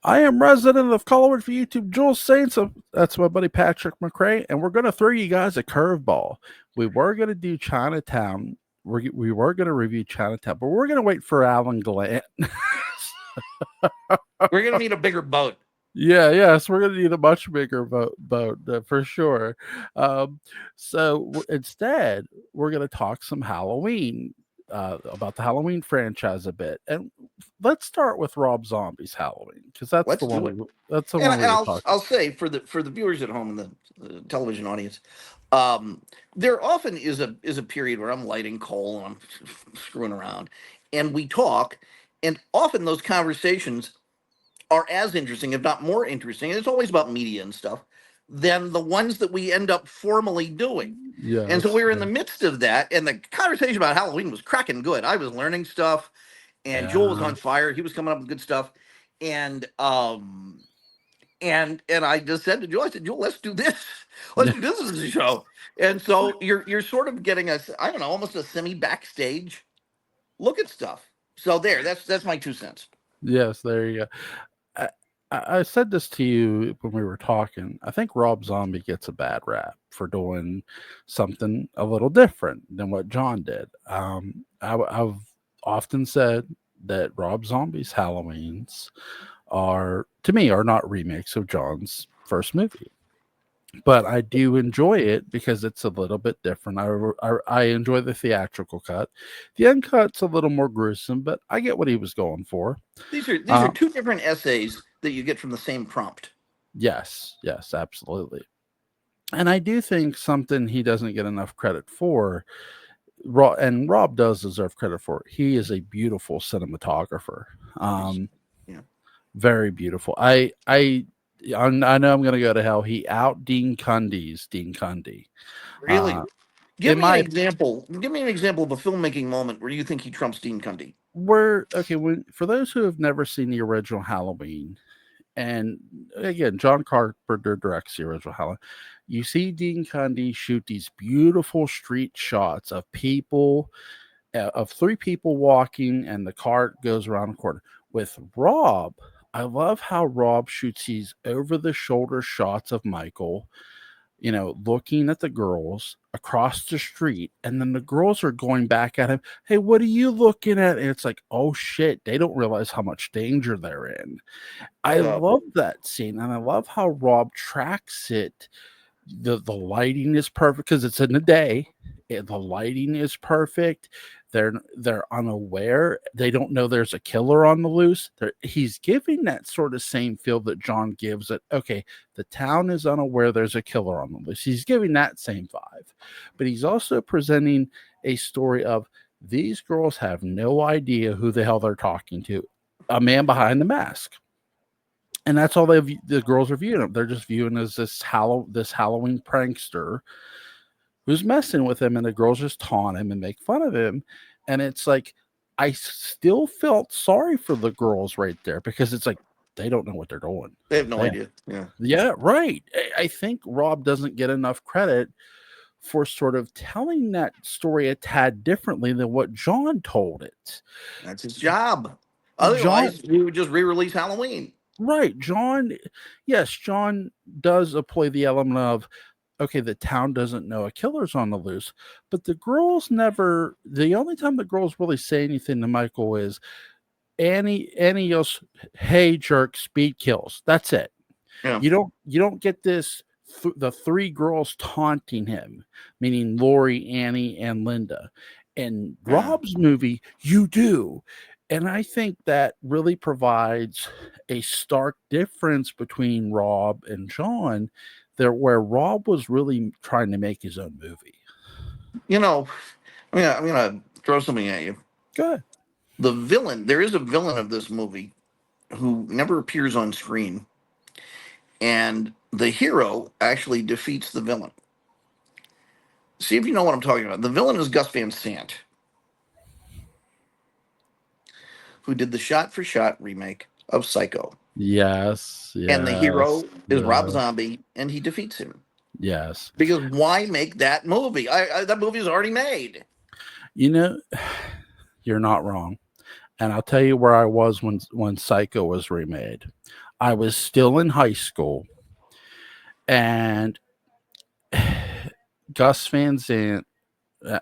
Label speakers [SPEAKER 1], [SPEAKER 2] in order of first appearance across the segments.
[SPEAKER 1] I am resident of Colorado for YouTube, Jules Saints. That's my buddy Patrick McCray, and we're going to throw you guys a curveball. We were going to do Chinatown. We were going to review Chinatown, but we're going to wait for Alan Glant.
[SPEAKER 2] We're going to need a bigger boat.
[SPEAKER 1] Yes, we're going to need a much bigger boat for sure. So instead, we're going to talk some Halloween, about the Halloween franchise a bit, and let's start with Rob Zombie's Halloween because that's the one. That's the one we were talking.
[SPEAKER 2] I'll say for the viewers at home and the television audience, there often is a period where I'm lighting coal and I'm screwing around, and we talk, and often those conversations are as interesting, if not more interesting, and it's always about media and stuff, than the ones that we end up formally doing.
[SPEAKER 1] Yeah.
[SPEAKER 2] And so we were in the midst of that, and the conversation about Halloween was cracking good. I was learning stuff, and Joel was on fire. He was coming up with good stuff. And I just said to Joel, I said, Joel, let's do this. Let's do this as a show. And so you're sort of getting a, I don't know, almost a semi-backstage look at stuff. So that's my 2 cents.
[SPEAKER 1] Yes, there you go. I said this to you when we were talking. I think Rob Zombie gets a bad rap for doing something a little different than what John did. I've often said that Rob Zombie's Halloweens are, to me, are not remakes of John's first movie. But I do enjoy it because it's a little bit different. I enjoy the theatrical cut. The uncut's a little more gruesome, but I get what he was going for.
[SPEAKER 2] These are two different essays that you get from the same prompt.
[SPEAKER 1] Yes, absolutely. And I do think something he doesn't get enough credit for, and Rob does deserve credit for it. He is a beautiful cinematographer. Very beautiful. I know I'm going to go to hell. He out Dean Cundy's Dean Cundy.
[SPEAKER 2] Really? Give me an example. Give me an example of a filmmaking moment where you think he trumps Dean Cundy.
[SPEAKER 1] For those who have never seen the original Halloween, and again, John Carpenter directs the original Halloween, you see Dean Cundy shoot these beautiful street shots of people, of 3 people walking, and the cart goes around the corner. With Rob, I love how Rob shoots these over-the-shoulder shots of Michael, looking at the girls across the street, and then the girls are going back at him. Hey, what are you looking at? And it's like, oh shit, they don't realize how much danger they're in. I love that scene, and I love how Rob tracks it. The lighting is perfect because it's in the day. The lighting is perfect. They're unaware. They don't know there's a killer on the loose. He's giving that sort of same feel that John gives it. Okay, the town is unaware there's a killer on the loose. He's giving that same vibe. But he's also presenting a story of these girls have no idea who the hell they're talking to. A man behind the mask. And that's all the girls are viewing him. They're just viewing as this Halloween prankster who's messing with him, and the girls just taunt him and make fun of him. And it's like, I still felt sorry for the girls right there because it's like, they don't know what they're doing.
[SPEAKER 2] They have no idea. Yeah,
[SPEAKER 1] right. I think Rob doesn't get enough credit for sort of telling that story a tad differently than what John told it.
[SPEAKER 2] That's his job. Otherwise, we would just re-release Halloween.
[SPEAKER 1] Right. John does employ the element of, okay, the town doesn't know a killer's on the loose, but the only time the girls really say anything to Michael is Annie yells, "Hey jerk, speed kills." That's it.
[SPEAKER 2] Yeah.
[SPEAKER 1] You don't get this, the 3 girls taunting him, meaning Lori, Annie, and Linda. In Rob's movie, you do. And I think that really provides a stark difference between Rob and John, where Rob was really trying to make his own movie.
[SPEAKER 2] I'm gonna throw something at you.
[SPEAKER 1] Go ahead.
[SPEAKER 2] There is a villain of this movie who never appears on screen, and the hero actually defeats the villain. See if you know what I'm talking about. The villain is Gus Van Sant, who did the shot-for-shot remake of Psycho.
[SPEAKER 1] Yes.
[SPEAKER 2] And the hero is Rob Zombie, and he defeats him.
[SPEAKER 1] Yes.
[SPEAKER 2] Because why make that movie? That movie is already made.
[SPEAKER 1] You're not wrong. And I'll tell you where I was when Psycho was remade. I was still in high school, and Gus Van Sant.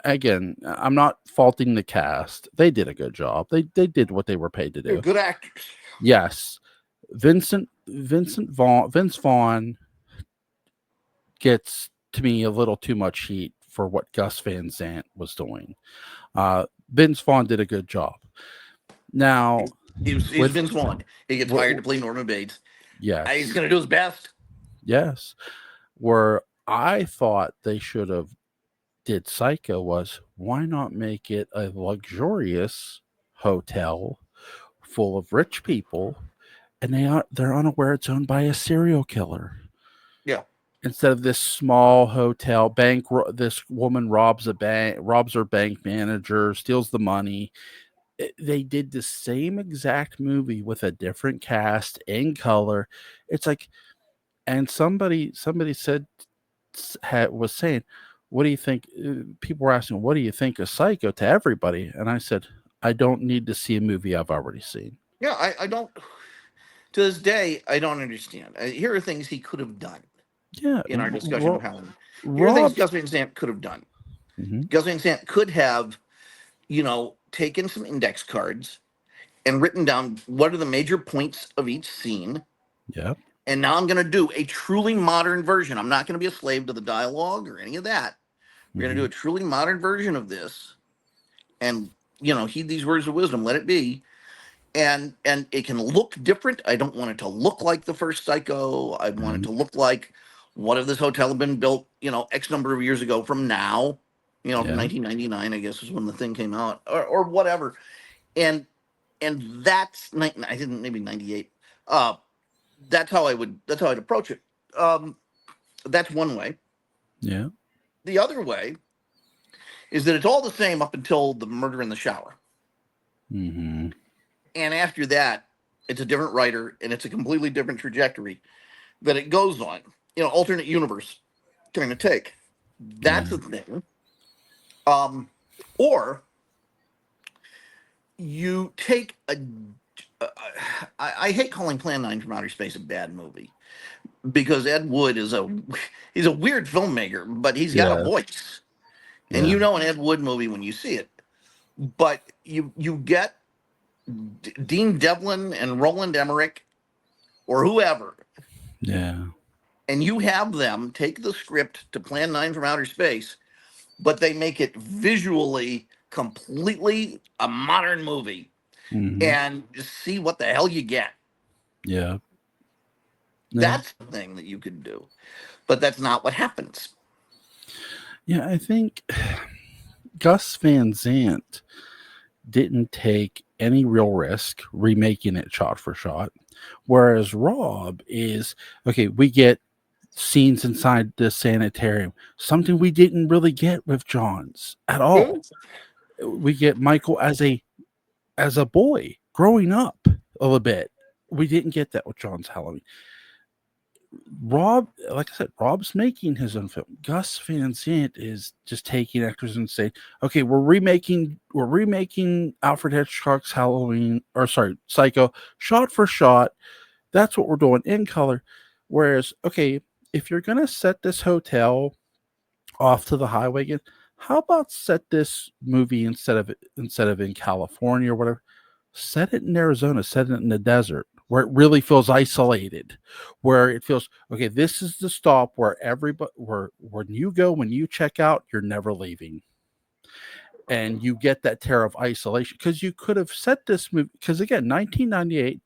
[SPEAKER 1] Again, I'm not faulting the cast. They did a good job. They did what they were paid to
[SPEAKER 2] They're
[SPEAKER 1] do.
[SPEAKER 2] good actors.
[SPEAKER 1] Yes, Vince Vaughn gets to me a little too much heat for what Gus Van Sant was doing. Uh, Vince Vaughn did a good job. Now,
[SPEAKER 2] He's
[SPEAKER 1] with
[SPEAKER 2] Vince Vaughn. He gets hired to play Norman Bates. He's
[SPEAKER 1] yes,
[SPEAKER 2] going to do his best.
[SPEAKER 1] yes, where I thought they should have did Psycho was why not make it a luxurious hotel full of rich people, and they're unaware it's owned by a serial killer.
[SPEAKER 2] Yeah.
[SPEAKER 1] Instead of this small hotel bank, this woman robs a bank, robs her bank manager, steals the money. They did the same exact movie with a different cast in color. It's like, and somebody said was saying, "What do you think?" People were asking, "What do you think of Psycho?" to everybody, and I said, "I don't need to see a movie I've already seen."
[SPEAKER 2] Yeah, I don't, to this day, I don't understand. Here are things he could have done
[SPEAKER 1] Yeah,
[SPEAKER 2] in our discussion of Halloween. Here are things
[SPEAKER 1] Rob.
[SPEAKER 2] Gus Van Sant could have done.
[SPEAKER 1] Mhm.
[SPEAKER 2] Gus Van Sant could have, taken some index cards and written down what are the major points of each scene.
[SPEAKER 1] Yeah.
[SPEAKER 2] And now I'm going to do a truly modern version. I'm not going to be a slave to the dialogue or any of that. We're going to do
[SPEAKER 1] Mhm.
[SPEAKER 2] a truly modern version of this and, heed these words of wisdom, let it be. And it can look different. I don't want it to look like the first Psycho. I want it
[SPEAKER 1] Mhm.
[SPEAKER 2] to look like what if this hotel had been built, X number of years ago from now, from
[SPEAKER 1] Yeah.
[SPEAKER 2] 1999, I guess is when the thing came out, or whatever. And I didn't maybe 98. Uh, that's how I'd approach it. Um, that's one way.
[SPEAKER 1] Yeah.
[SPEAKER 2] The other way is that it's all the same up until the murder in the shower,
[SPEAKER 1] Mhm.
[SPEAKER 2] and after that, it's a different writer and it's a completely different trajectory that it goes on. Alternate universe kind of take.
[SPEAKER 1] Yeah.
[SPEAKER 2] That's a thing. Um, or you take a. Uh, I hate calling Plan 9 from Outer Space a bad movie because Ed Wood he's a weird filmmaker, but he's got a
[SPEAKER 1] Yeah.
[SPEAKER 2] voice, and
[SPEAKER 1] Yeah.
[SPEAKER 2] an Ed Wood movie when you see it. But you get Dean Devlin and Roland Emmerich or whoever,
[SPEAKER 1] Yeah.
[SPEAKER 2] and you have them take the script to Plan 9 from Outer Space, but they make it visually completely a modern movie,
[SPEAKER 1] Mhm.
[SPEAKER 2] and just see what the hell you get.
[SPEAKER 1] Yeah. Yeah.
[SPEAKER 2] That's the thing that you could do, but that's not what happens.
[SPEAKER 1] Yeah. I think Gus Van Sant didn't take any real risk remaking it shot for shot. Whereas Rob is okay, we get scenes inside the sanitarium, something we didn't really get with John's at all. We get Michael as a boy growing up a little bit. We didn't get that with John's Halloween. Rob, like I said, Rob's making his own film. Gus Van Sant is just taking actors and saying, "Okay, we're remaking Alfred Hitchcock's Halloween, or sorry, Psycho, shot for shot. That's what we're doing in color." Whereas, okay, if you're gonna set this hotel off to the highway again, how about set this movie instead of in California or whatever, set it in Arizona, set it in the desert where it really feels isolated, where it feels okay. This is the stop where everybody, where when you go, when you check out, you're never leaving, and you get that terror of isolation because you could have set this movie because again, 1998,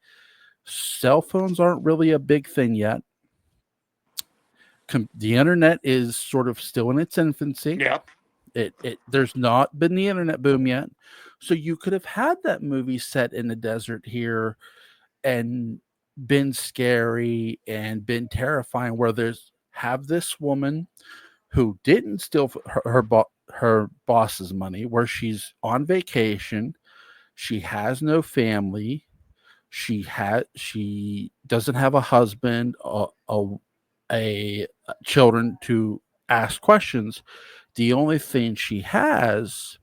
[SPEAKER 1] cell phones aren't really a big thing yet. The internet is sort of still in its infancy.
[SPEAKER 2] Yeah.
[SPEAKER 1] It there's not been the internet boom yet. So you could have had that movie set in the desert here and been scary and been terrifying where there's have this woman who didn't steal her boss's money, where she's on vacation, she has no family, she doesn't have a husband, a children to ask questions. The only thing she has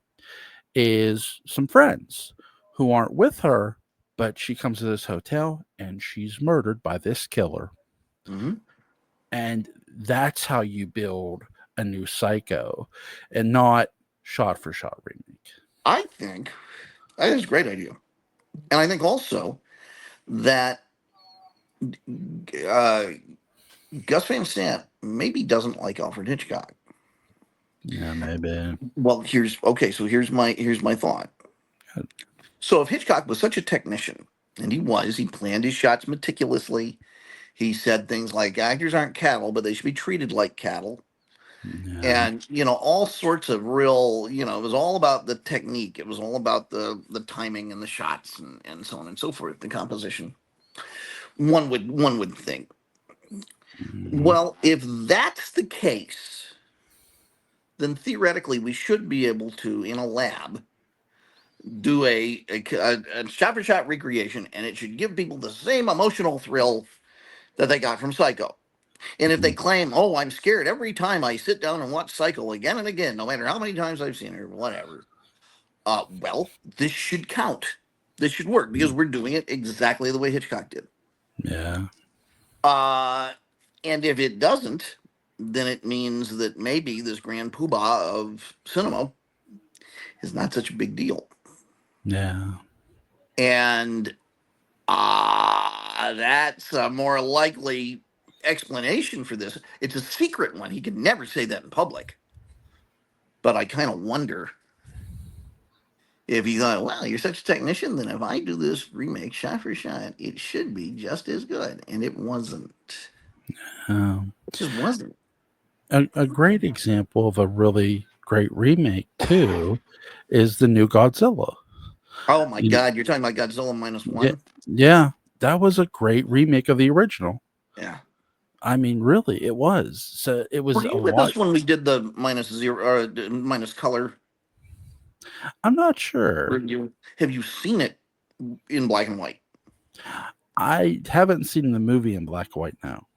[SPEAKER 1] is some friends. who aren't with her, but she comes to this hotel and she's murdered by this killer.
[SPEAKER 2] Mm-hmm.
[SPEAKER 1] And that's how you build a new Psycho and not shot for shot remake.
[SPEAKER 2] I think it's a great idea, and I think also that uh, Gus Van Sant maybe doesn't like Alfred Hitchcock.
[SPEAKER 1] Yeah, maybe.
[SPEAKER 2] Well, here's okay. So here's my thought. So if Hitchcock was such a technician, and he was, he planned his shots meticulously. He said things like actors aren't cattle, but they should be treated like cattle.
[SPEAKER 1] Yeah.
[SPEAKER 2] And all sorts of real, it was all about the technique. It was all about the timing and the shots and so on and so forth, the composition. One would think.
[SPEAKER 1] Mhm.
[SPEAKER 2] Well, if that's the case, then theoretically we should be able to, in a lab, do a shot for shot recreation, and it should give people the same emotional thrill that they got from Psycho. And if they
[SPEAKER 1] Mhm.
[SPEAKER 2] claim, "Oh, I'm scared every time I sit down and watch Psycho again and again, no matter how many times I've seen it or whatever," well, this should count. This should work because we're doing it exactly the way Hitchcock did.
[SPEAKER 1] Yeah.
[SPEAKER 2] Uh, and if it doesn't, then it means that maybe this grand poobah of cinema is not such a big deal.
[SPEAKER 1] Yeah.
[SPEAKER 2] And that's a more likely explanation for this. It's a secret one. He could never say that in public. But I kind of wonder if he thought, well, you're such a technician, then if I do this remake shot for shot, it should be just as good. And it wasn't.
[SPEAKER 1] Um,
[SPEAKER 2] It just wasn't.
[SPEAKER 1] a great example of a really great remake too is the new Godzilla.
[SPEAKER 2] Oh my
[SPEAKER 1] You know,
[SPEAKER 2] God, you're talking about Godzilla minus
[SPEAKER 1] yeah,
[SPEAKER 2] one?
[SPEAKER 1] yeah, that was a great remake of the original.
[SPEAKER 2] Yeah.
[SPEAKER 1] I mean, really, it was. So it
[SPEAKER 2] Were
[SPEAKER 1] was a
[SPEAKER 2] you with
[SPEAKER 1] lot.
[SPEAKER 2] us when we did the minus zero or minus color
[SPEAKER 1] I'm not sure.
[SPEAKER 2] review? Have you seen it in black and white?
[SPEAKER 1] I haven't seen the movie in black and white now.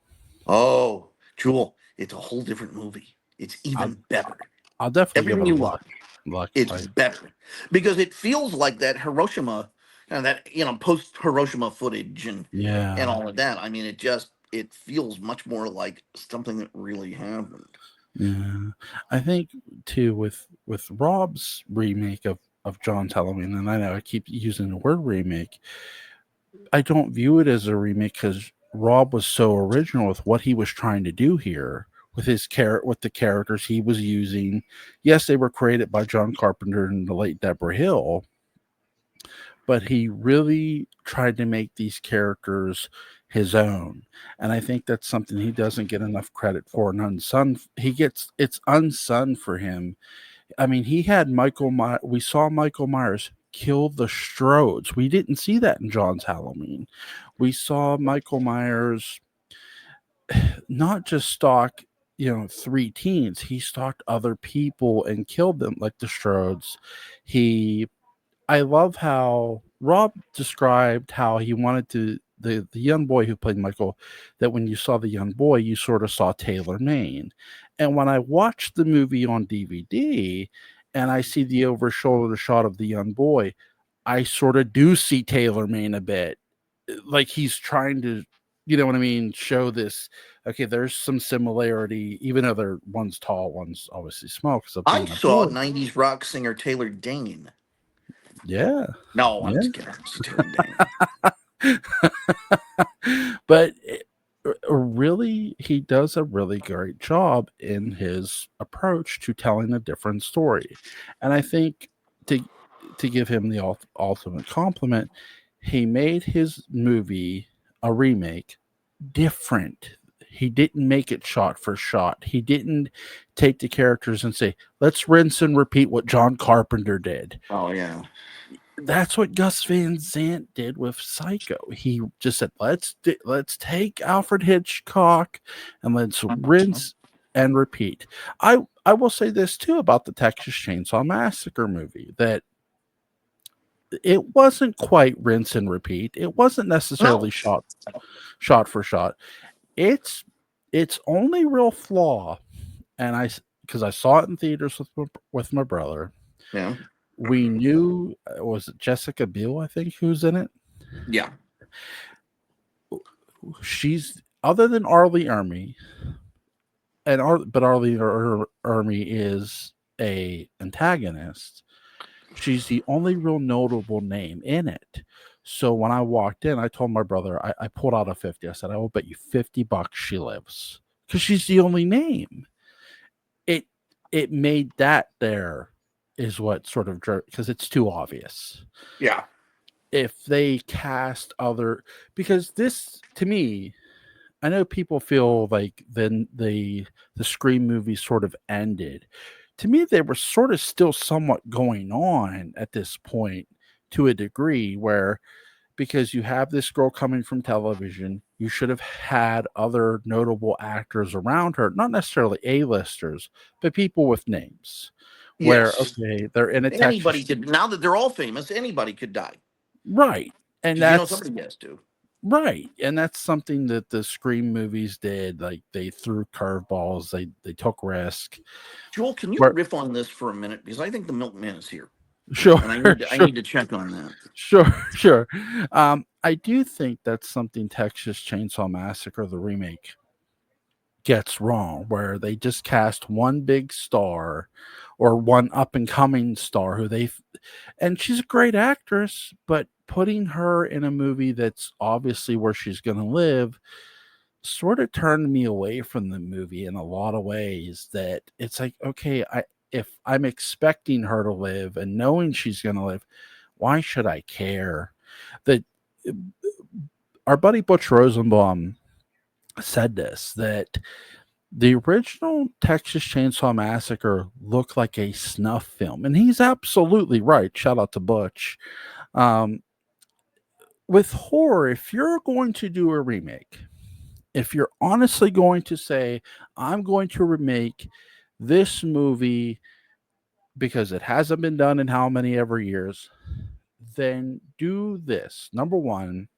[SPEAKER 2] Oh, Jewel, it's a whole different movie. It's
[SPEAKER 1] I'll,
[SPEAKER 2] even better.
[SPEAKER 1] I'll definitely give
[SPEAKER 2] Everything
[SPEAKER 1] it a
[SPEAKER 2] you
[SPEAKER 1] watch.
[SPEAKER 2] love,
[SPEAKER 1] Black and
[SPEAKER 2] it's
[SPEAKER 1] white.
[SPEAKER 2] better because it feels like that Hiroshima and that post Hiroshima footage and
[SPEAKER 1] Yeah,
[SPEAKER 2] all of that. I mean, it feels much more like something that really happened.
[SPEAKER 1] yeah. I think too with Rob's remake of John's Halloween, and I know I keep using the word remake. I don't view it as a remake because Rob was so original with what he was trying to do here with with the characters he was using. Yes, they were created by John Carpenter and the late Deborah Hill, but he really tried to make these characters his own. And I think that's something he doesn't get enough credit for and unsung. He gets it's unsung for him. I mean, he had we saw Michael Myers kill the Strodes. We didn't see that in John's Halloween. We saw Michael Myers not just stalk, three teens. He stalked other people and killed them like the Strodes. He I love how Rob described how he wanted to the young boy who played Michael, that when you saw the young boy, you sort of saw Taylor Maine. And when I watched the movie on DVD and I see the over shoulder shot of the young boy, I sort of do see Taylor Maine a bit. Like he's trying to, you know what I mean, show this. Okay, there's some similarity, even though they're one's tall, one's obviously small because of
[SPEAKER 2] I
[SPEAKER 1] being a
[SPEAKER 2] saw
[SPEAKER 1] boy.
[SPEAKER 2] 90s rock singer Taylor Dane.
[SPEAKER 1] Yeah.
[SPEAKER 2] No, I'm
[SPEAKER 1] Yeah.
[SPEAKER 2] just kidding. It's Taylor Dane.
[SPEAKER 1] But really, he does a really great job in his approach to telling a different story. And I think to to give him the ultimate compliment, he made his movie a remake different. He didn't make it shot for shot. He didn't take the characters and say, "Let's rinse and repeat what John Carpenter did."
[SPEAKER 2] Oh yeah.
[SPEAKER 1] That's what Gus Van Sant did with Psycho. He just said, let's take Alfred Hitchcock and let's rinse and repeat." I will say this too about the Texas Chainsaw Massacre movie, that it wasn't quite rinse and repeat. It wasn't necessarily
[SPEAKER 2] No.
[SPEAKER 1] shot for shot. It's its only real flaw, and because I saw it in theaters with my brother,
[SPEAKER 2] Yeah.
[SPEAKER 1] we knew, was it Jessica Biel, I think, who's in it?
[SPEAKER 2] Yeah.
[SPEAKER 1] She's other than Arlie Ermy, but Arlie Ermy is a antagonist. She's the only real notable name in it. So when I walked in, I told my brother, I pulled out a 50. I said, I will bet you $50 she lives. Because she's the only name. It it made that there is what sort of because it's too obvious.
[SPEAKER 2] Yeah.
[SPEAKER 1] If they cast other, because this to me, I know people feel like then the Scream movies sort of ended. To me, they were sort of still somewhat going on at this point to a degree where because you have this girl coming from television, you should have had other notable actors around her, not necessarily A-listers, but people with names. Where
[SPEAKER 2] Yes.
[SPEAKER 1] okay, they're in a
[SPEAKER 2] Anybody
[SPEAKER 1] Texas,
[SPEAKER 2] could, now that they're all famous, anybody could die.
[SPEAKER 1] right, and
[SPEAKER 2] Because,
[SPEAKER 1] that's
[SPEAKER 2] somebody has to.
[SPEAKER 1] right, and that's something that the Scream movies did. Like they threw curveballs, they took risk.
[SPEAKER 2] Joel, can you
[SPEAKER 1] Where
[SPEAKER 2] riff on this for a minute? Because I think the milkman is here.
[SPEAKER 1] sure,
[SPEAKER 2] And I
[SPEAKER 1] sure,
[SPEAKER 2] need to check on that.
[SPEAKER 1] sure. I do think that's something Texas Chainsaw Massacre the remake gets wrong, where they just cast one big star or one up and coming star and she's a great actress, but putting her in a movie that's obviously where she's going to live sort of turned me away from the movie in a lot of ways. That it's like, okay, I if I'm expecting her to live and knowing she's going to live, why should I care? That our buddy Butch Rosenbaum said this, that the original Texas Chainsaw Massacre looked like a snuff film, and he's absolutely right. Shout out to Butch. Um, with horror, if you're going to do a remake, if you're honestly going to say, I'm going to remake this movie because it hasn't been done in how many ever years, then do this. Number one,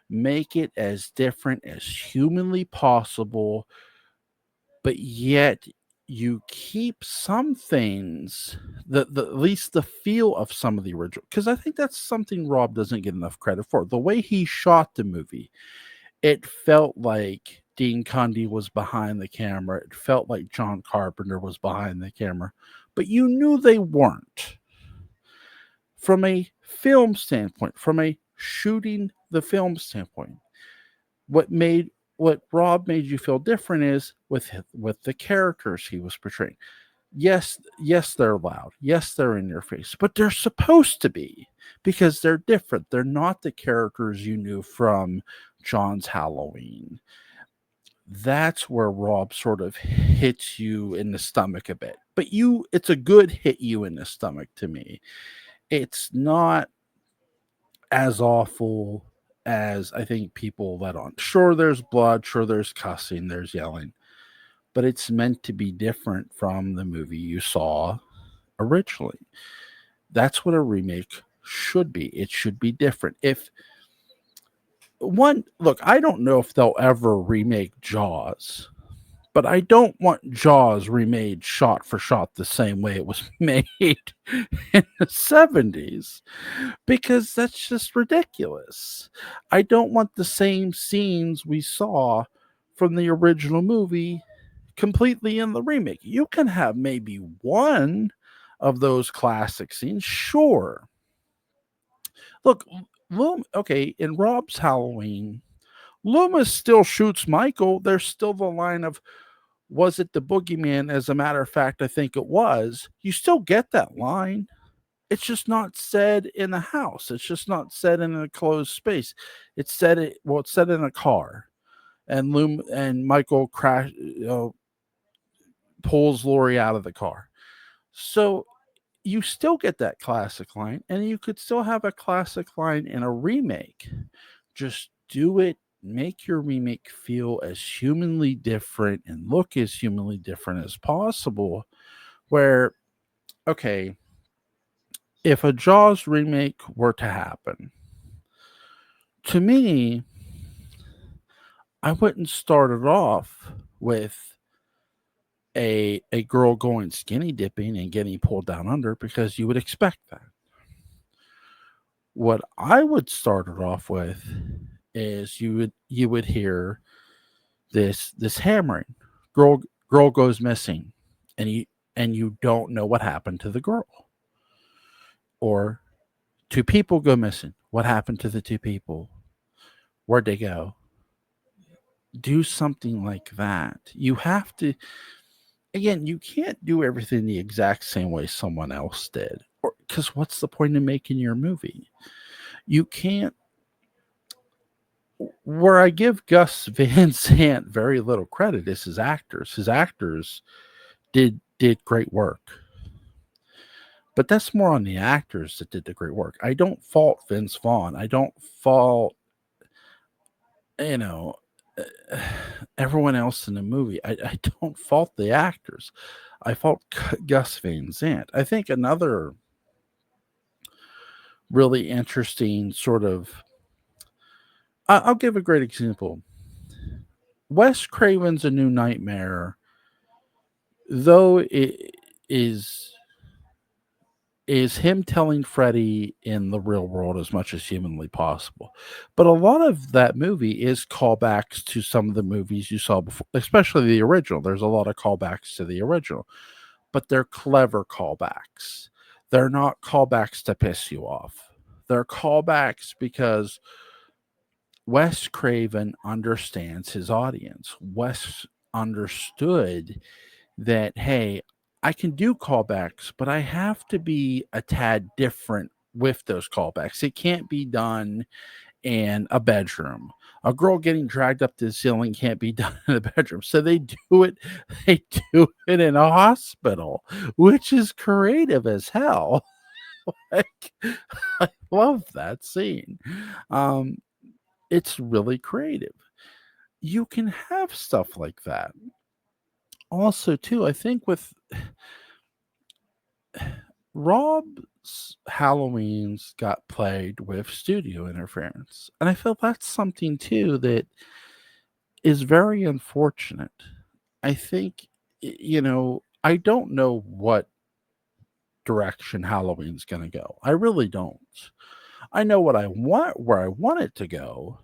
[SPEAKER 1] make it as different as humanly possible, but yet you keep some things, the at least the feel of some of the original, because I think that's something Rob doesn't get enough credit for. The way he shot the movie, it felt like Dean Cundy was behind the camera. It felt like John Carpenter was behind the camera, but you knew they weren't. From a film standpoint, from a shooting the film standpoint, what made what Rob made you feel different is with the characters he was portraying. Yes, they're loud. Yes, they're in your face, but they're supposed to be because they're different. They're not the characters you knew from John's Halloween. That's where Rob sort of hits you in the stomach a bit. But it's a good hit you in the stomach to me. It's not as awful as I think people let on. Sure, there's blood, sure, there's cussing, there's yelling, but it's meant to be different from the movie you saw originally. That's what a remake should be. It should be different. If one, look, I don't know if they'll ever remake Jaws, but I don't want Jaws remade shot for shot the same way it was made in the 70s, because that's just ridiculous. I don't want the same scenes we saw from the original movie completely in the remake. You can have maybe one of those classic scenes, sure. Look, okay, in Rob's Halloween, Loomis still shoots Michael. There's still the line of, was it the boogeyman? As a matter of fact, I think it was. You still get that line. It's just not said in a house. It's just not said in a closed space. It's said in a car. And Michael pulls Lori out of the car. So you still get that classic line, and you could still have a classic line in a remake. Just do it. Make your remake feel as humanly different and look as humanly different as possible. Where, okay, if a Jaws remake were to happen, to me, I wouldn't start it off with a girl going skinny dipping and getting pulled down under because you would expect that. What I would start it off with is you would hear this hammering. Girl girl goes missing, and you don't know what happened to the girl. Or two people go missing. What happened to the two people? Where'd they go? Do something like that. You have to, again, you can't do everything the exact same way someone else did. Or because what's the point in making your movie? You can't. Where I give Gus Van Sant very little credit is his actors. His actors did great work. But that's more on the actors that did the great work. I don't fault Vince Vaughn. I don't fault, you know, everyone else in the movie. I don't fault the actors. I fault Gus Van Sant. I think another really interesting sort of. I'll give a great example. Wes Craven's A New Nightmare, though it is is him telling Freddy in the real world as much as humanly possible. But a lot of that movie is callbacks to some of the movies you saw before, especially the original. There's a lot of callbacks to the original, but they're clever callbacks. They're not callbacks to piss you off. They're callbacks because Wes Craven understands his audience. Wes understood that, hey, I can do callbacks, but I have to be a tad different with those callbacks. It can't be done in a bedroom. A girl getting dragged up to the ceiling can't be done in a bedroom. So they do it in a hospital, which is creative as hell. Like, I love that scene. Um, it's really creative. You can have stuff like that. Also, too, I think with Rob's Halloween's got plagued with studio interference. And I feel that's something too that is very unfortunate. I think, I don't know what direction Halloween's going to go. I really don't. I know what I want, where I want it to go,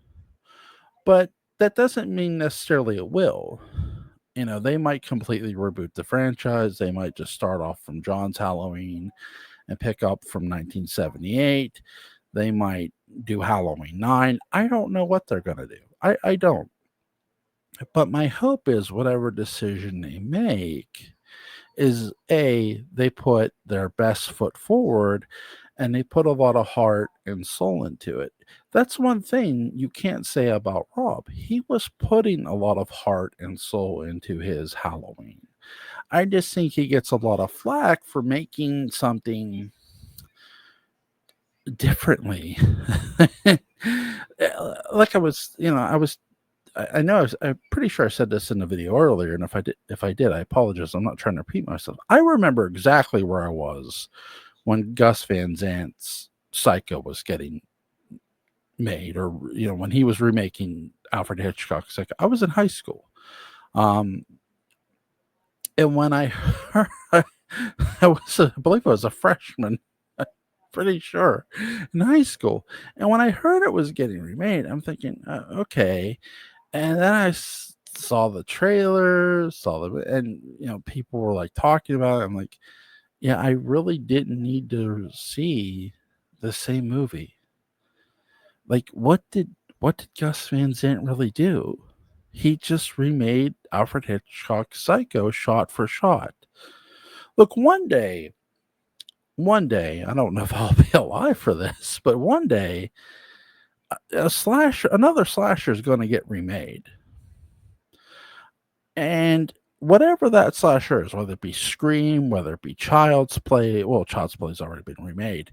[SPEAKER 1] but that doesn't mean necessarily it will. They might completely reboot the franchise. They might just start off from John's Halloween and pick up from 1978. They might do Halloween 9. I don't know what they're going to do. I don't. But my hope is whatever decision they make is they put their best foot forward and they put a lot of heart and soul into it. That's one thing you can't say about Rob. He was putting a lot of heart and soul into his Halloween. I just think he gets a lot of flack for making something differently. Like I know I'm pretty sure I said this in the video earlier, and if I did, I apologize. I'm not trying to repeat myself. I remember exactly where I was when Gus Van Zant's Psycho was getting made, or when he was remaking Alfred Hitchcock's Psycho. I was in high school, and when I heard, I believe I was a freshman. Pretty sure in high school, and when I heard it was getting remade, I'm thinking, okay. And then saw the trailer, and people were like talking about it. I'm like, yeah, I really didn't need to see the same movie. Like, what did Gus Van Sant really do? He just remade Alfred Hitchcock's Psycho shot for shot. Look, one day, I don't know if I'll be alive for this, but one day, another slasher is going to get remade. And whatever that slasher is, whether it be Scream, whether it be Child's Play, well, Child's Play's already been remade,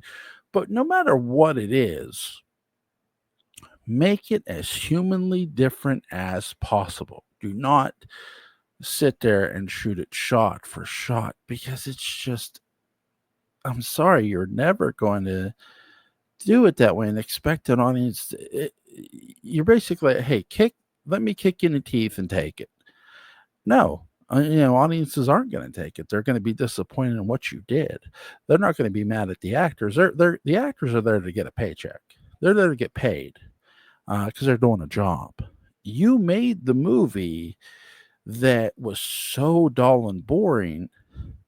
[SPEAKER 1] but no matter what it is, make it as humanly different as possible. Do not sit there and shoot it shot for shot, because it's just, I'm sorry, you're never going to do it that way and expect an audience. You're basically, hey, let me kick you in the teeth and take it. No, audiences aren't going to take it. They're going to be disappointed in what you did. They're not going to be mad at the actors. The actors are there to get a paycheck. They're there to get paid because they're doing a job. You made the movie that was so dull and boring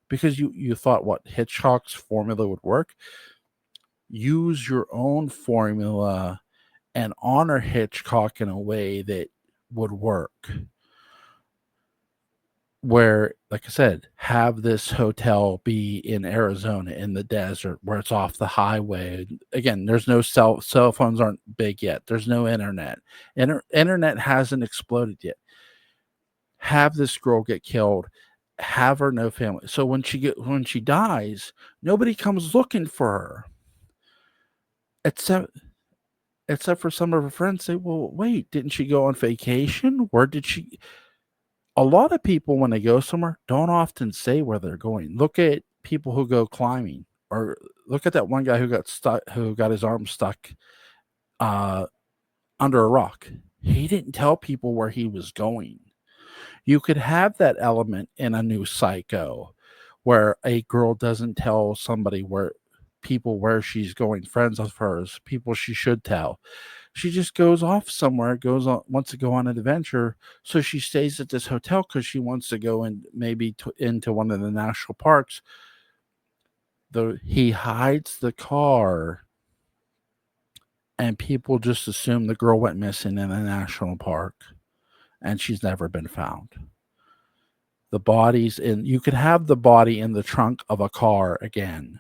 [SPEAKER 1] because you thought what Hitchcock's formula would work. Use your own formula and honor Hitchcock in a way that would work. Where, like I said, have this hotel be in Arizona in the desert where it's off the highway. Again, there's no cell phones aren't big yet. There's no internet. Internet hasn't exploded yet. Have this girl get killed. Have her no family. So when she dies, nobody comes looking for her. Except for some of her friends say, well, wait, didn't she go on vacation? Where did she? A lot of people, when they go somewhere, don't often say where they're going. Look at people who go climbing, or look at that one guy who got his arm stuck uh, under a rock. He didn't tell people where he was going. You could have that element in a new Psycho, where a girl doesn't tell where she's going, friends of hers, people she should tell. She just goes off somewhere, wants to go on an adventure. So she stays at this hotel because she wants to go in maybe into one of the national parks. He hides the car, and people just assume the girl went missing in a national park, and she's never been found. You could have the body in the trunk of a car again,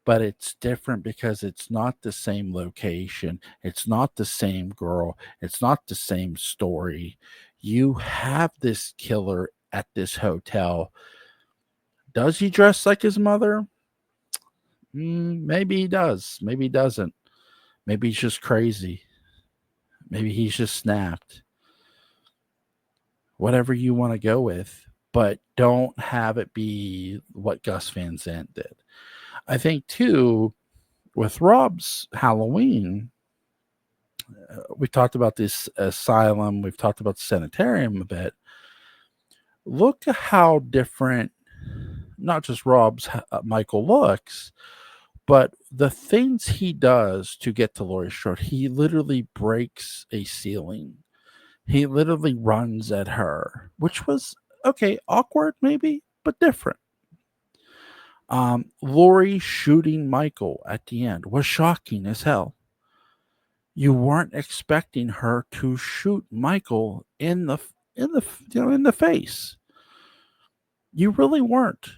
[SPEAKER 1] but it's different because it's not the same location. It's not the same girl. It's not the same story. You have this killer at this hotel. Does he dress like his mother? Maybe he does. Maybe he doesn't. Maybe he's just crazy. Maybe he's just snapped. Whatever you want to go with, but don't have it be what Gus Van Sant did. I think, too, with Rob's Halloween, we talked about this asylum, we've talked about the sanitarium a bit. Look at how different not just Rob's Michael looks, but the things he does to get to Laurie Strode. He literally breaks a ceiling. He literally runs at her, which was okay, awkward maybe, but different. Laurie shooting Michael at the end was shocking as hell. You weren't expecting her to shoot Michael in the face. You really weren't.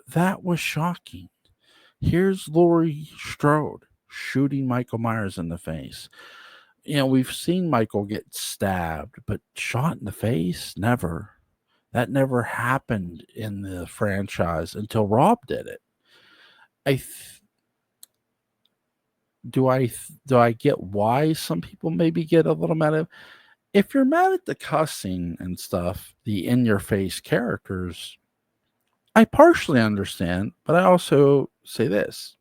[SPEAKER 1] That was shocking. Here's Laurie Strode shooting Michael Myers in the face. We've seen Michael get stabbed, but shot in the face? Never. That never happened in the franchise until Rob did it. Do I get why some people maybe get a little mad at? If you're mad at the cussing and stuff, the in your face characters, I partially understand, but I also say this.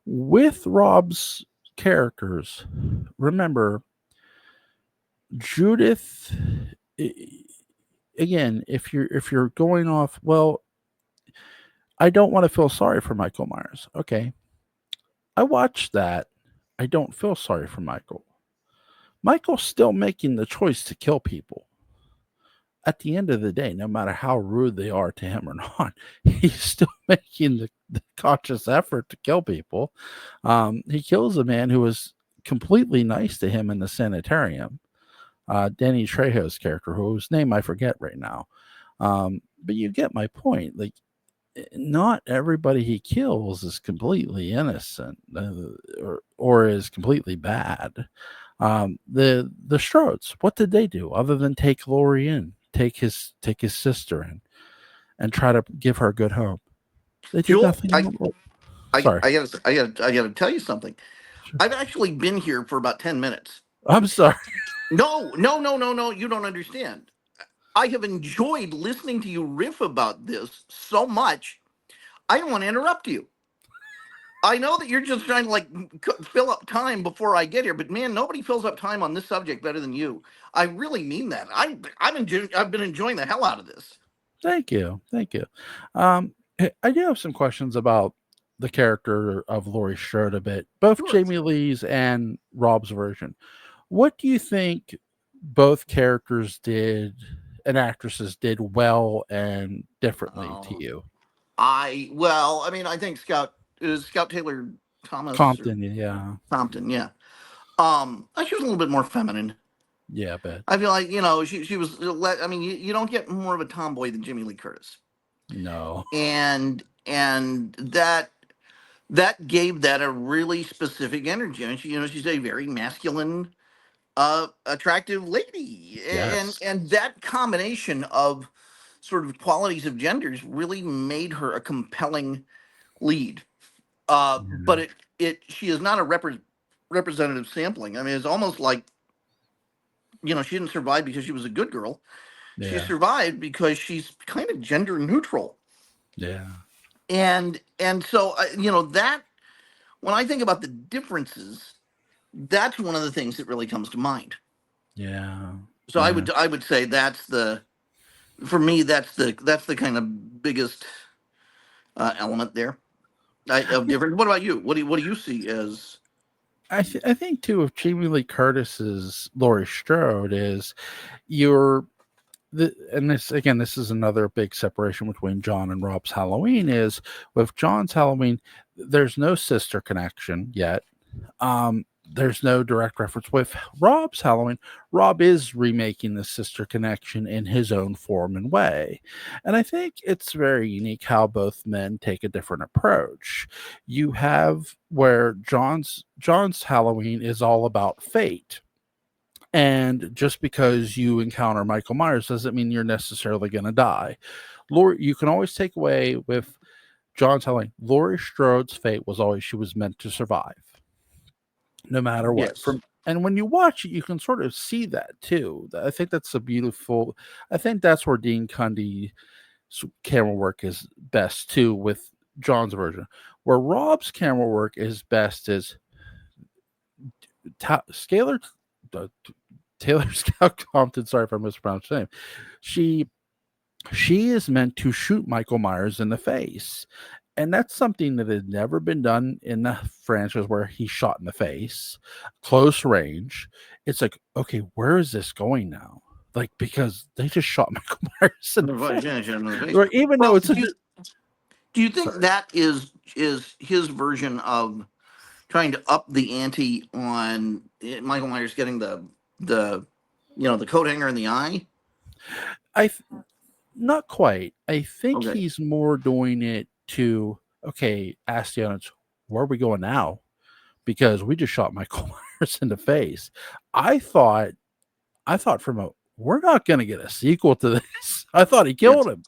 [SPEAKER 1] With Rob's characters, remember Judith again, if you're going off, well, I don't want to feel sorry for Michael Myers. Okay. I watched that. I don't feel sorry for Michael. Michael's still making the choice to kill people. At the end of the day, no matter how rude they are to him or not, he's still making the conscious effort to kill people. He kills a man who was completely nice to him in the sanitarium. Danny Trejo's character, whose name I forget right now. But you get my point. Like, not everybody he kills is completely innocent or is completely bad. The Strodes, what did they do other than take Laurie in, take his sister in, and try to give her a good home? They did
[SPEAKER 2] Joel,
[SPEAKER 1] nothing. Sorry,
[SPEAKER 2] I gotta tell you something.
[SPEAKER 1] sure.
[SPEAKER 2] I've actually been here for about 10 minutes.
[SPEAKER 1] I'm sorry.
[SPEAKER 2] No. You don't understand. I have enjoyed listening to you riff about this so much. I don't want to interrupt you. I know that you're just trying to like fill up time before I get here, but man, nobody fills up time on this subject better than you. I really mean that. I've been enjoying the hell out of this.
[SPEAKER 1] Thank you. Thank you. I do have some questions about the character of Laurie Strode a bit, both
[SPEAKER 2] Sure.
[SPEAKER 1] Jamie Lee's and Rob's version. What do you think both characters did and actresses did well and differently to
[SPEAKER 2] Oh,
[SPEAKER 1] you?
[SPEAKER 2] I mean, I think Scout Taylor Thomas or
[SPEAKER 1] Compton, yeah.
[SPEAKER 2] Compton, yeah. She was a little bit more feminine.
[SPEAKER 1] Yeah, I bet.
[SPEAKER 2] I feel like she was. I mean, you don't get more of a tomboy than Jimmy Lee Curtis,
[SPEAKER 1] No.
[SPEAKER 2] and that gave that a really specific energy. And she's a very masculine, attractive lady,
[SPEAKER 1] Yes.
[SPEAKER 2] and that combination of sort of qualities of genders really made her a compelling lead. But
[SPEAKER 1] Yeah.
[SPEAKER 2] it she is not a representative sampling. I mean, it's almost like she didn't survive because she was a good girl. She
[SPEAKER 1] Yeah.
[SPEAKER 2] survived because she's kind of gender neutral,
[SPEAKER 1] Yeah.
[SPEAKER 2] and so that when I think about the differences, that's one of the things that really comes to mind.
[SPEAKER 1] Yeah.
[SPEAKER 2] So I
[SPEAKER 1] Yeah.
[SPEAKER 2] would I would say that's the for me that's the kind of biggest element there of difference. What about you? What do you see as
[SPEAKER 1] I think too of Jamie Lee Curtis's Laurie Strode is you're and this again, this is another big separation between John and Rob's Halloween is with John's Halloween, there's no sister connection yet. There's no direct reference with Rob's Halloween. Rob is remaking the sister connection in his own form and way. And I think it's very unique how both men take a different approach. You have where John's Halloween is all about fate, and just because you encounter Michael Myers doesn't mean you're necessarily going to die. Laurie, you can always take away with John telling Laurie Strode's fate was always she was meant to survive, no matter what.
[SPEAKER 2] yes?
[SPEAKER 1] And when you watch it, you can sort of see that too. I think that's a beautiful. I think that's where Dean Cundy's camera work is best too, with John's version. Where Rob's camera work is best is Scalar Taylor Scout Compton. Sorry if I mispronounced her name. She she is meant to shoot Michael Myers in the face. And that's something that had never been done in the franchise where he's shot in the face, close range. It's like, okay, where is this going now? Like, because they just shot Michael Myers in the face. Right, even though
[SPEAKER 2] Well,
[SPEAKER 1] it's a
[SPEAKER 2] do you think
[SPEAKER 1] sorry.
[SPEAKER 2] that is his version of trying to up the ante on Michael Myers getting the the coat hanger in the eye?
[SPEAKER 1] I not quite. I think
[SPEAKER 2] Okay.
[SPEAKER 1] he's more doing it to okay, ask the audience, where are we going now? Because we just shot Michael Myers in the face. I thought from a we're not going to get a sequel to this. I thought he
[SPEAKER 2] Yeah.
[SPEAKER 1] killed him.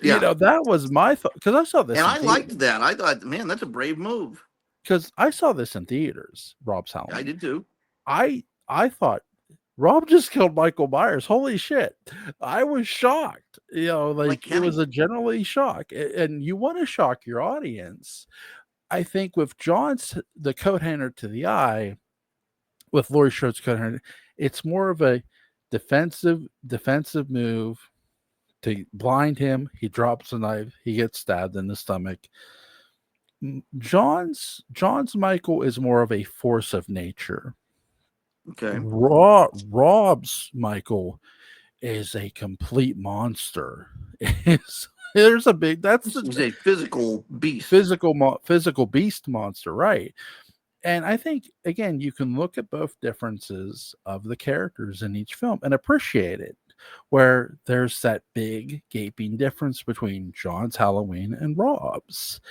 [SPEAKER 2] Yeah.
[SPEAKER 1] That was my thought because I saw this
[SPEAKER 2] And
[SPEAKER 1] in
[SPEAKER 2] I
[SPEAKER 1] theater.
[SPEAKER 2] liked that. I thought, man, that's a brave move.
[SPEAKER 1] Because I saw this in theaters. Rob's
[SPEAKER 2] I
[SPEAKER 1] Halloween.
[SPEAKER 2] did too.
[SPEAKER 1] I thought Rob just killed Michael Myers. Holy shit! I was shocked.
[SPEAKER 2] Like
[SPEAKER 1] Like it was
[SPEAKER 2] Kenny.
[SPEAKER 1] a generally shock, and you want to shock your audience. I think with John's the coat hanger to the eye, with Laurie Strode's coat hanger, it's more of a defensive move to blind him. He drops a knife. He gets stabbed in the stomach. John's Michael is more of a force of nature.
[SPEAKER 2] Okay.
[SPEAKER 1] Rob's Michael is a complete monster. There's a big that's
[SPEAKER 2] This
[SPEAKER 1] the
[SPEAKER 2] is a physical beast.
[SPEAKER 1] physical beast monster, right? And I think again you can look at both differences of the characters in each film and appreciate it. Where there's that big gaping difference between John's Halloween and Rob's.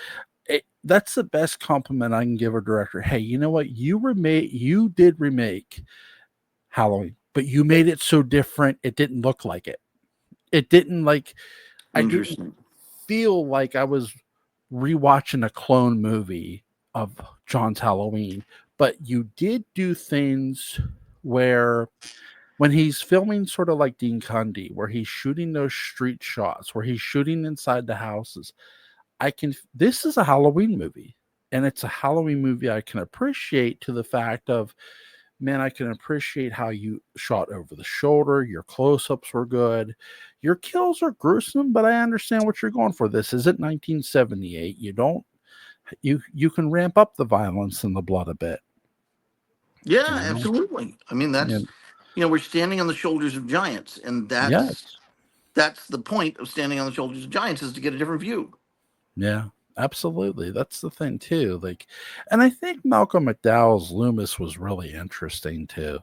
[SPEAKER 1] That's the best compliment I can give a director. Hey, you know what? You did remake Halloween, but you made it so different it didn't look like it. It didn't like I didn't
[SPEAKER 2] Interesting.
[SPEAKER 1] feel like I was rewatching a clone movie of John's Halloween, but you did do things where when he's filming sort of like Dean Cundy, where he's shooting those street shots, where he's shooting inside the houses, this is a Halloween movie. and it's a Halloween movie I can appreciate, to the fact of, man, I can appreciate how you shot over the shoulder. Your close-ups were good. Your kills are gruesome, but I understand what you're going for. This isn't 1978. You can ramp up the violence and the blood a bit.
[SPEAKER 2] Yeah,
[SPEAKER 1] You know?
[SPEAKER 2] absolutely. I mean,
[SPEAKER 1] Yeah.
[SPEAKER 2] we're standing on the shoulders of giants, and that's
[SPEAKER 1] Yes.
[SPEAKER 2] that's the point of standing on the shoulders of giants, is to get a different view.
[SPEAKER 1] Yeah. Absolutely. That's the thing too. Like, and I think Malcolm McDowell's Loomis was really interesting too.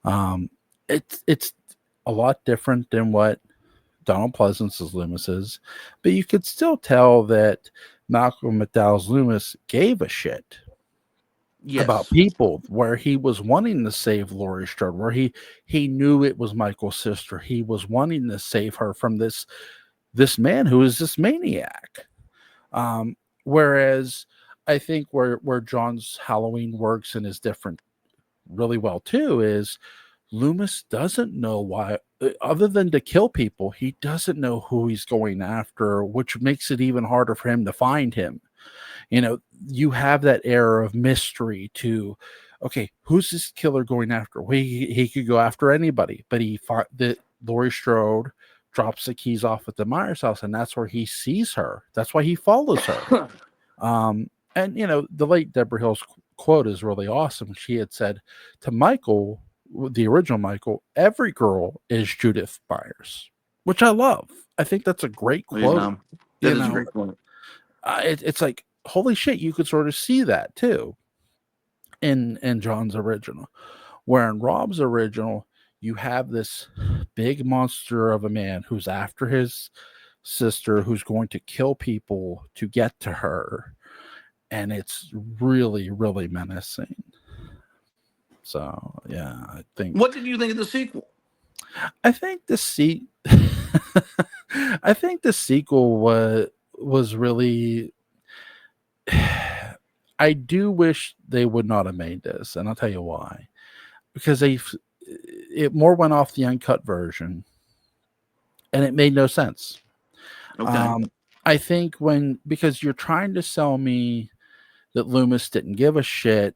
[SPEAKER 1] Um, it's a lot different than what Donald Pleasance's Loomis is, but you could still tell that Malcolm McDowell's Loomis gave a shit about
[SPEAKER 2] Yes.
[SPEAKER 1] people, where he was wanting to save Laurie Strode, where he knew it was Michael's sister. He was wanting to save her from this man who is this maniac. Um, Whereas I think where John's Halloween works and is different really well too is Loomis doesn't know why, other than to kill people. He doesn't know who he's going after, which makes it even harder for him to find him. You know, you have that air of mystery to, okay, who's this killer going after? Well, he could go after anybody, but the Laurie Strode drops the keys off at the Myers house, and that's where he sees her. That's why he follows her. And the late Deborah Hill's quote is really awesome. She had said to Michael, the original Michael, every girl is Judith Myers, which I love. I think that's a great
[SPEAKER 2] You
[SPEAKER 1] quote.
[SPEAKER 2] know, that
[SPEAKER 1] You
[SPEAKER 2] is a
[SPEAKER 1] know,
[SPEAKER 2] great point.
[SPEAKER 1] it's like, holy shit, you could sort of see that too in John's original. Where in Rob's original, you have this big monster of a man who's after his sister, who's going to kill people to get to her, and it's really, really menacing. So yeah,
[SPEAKER 2] What did you think of the sequel?
[SPEAKER 1] I think the se- I think the sequel was really. I do wish they would not have made this, and I'll tell you why. Because it more went off the uncut version, and it made no sense.
[SPEAKER 2] Okay.
[SPEAKER 1] Um, I think because you're trying to sell me that Loomis didn't give a shit,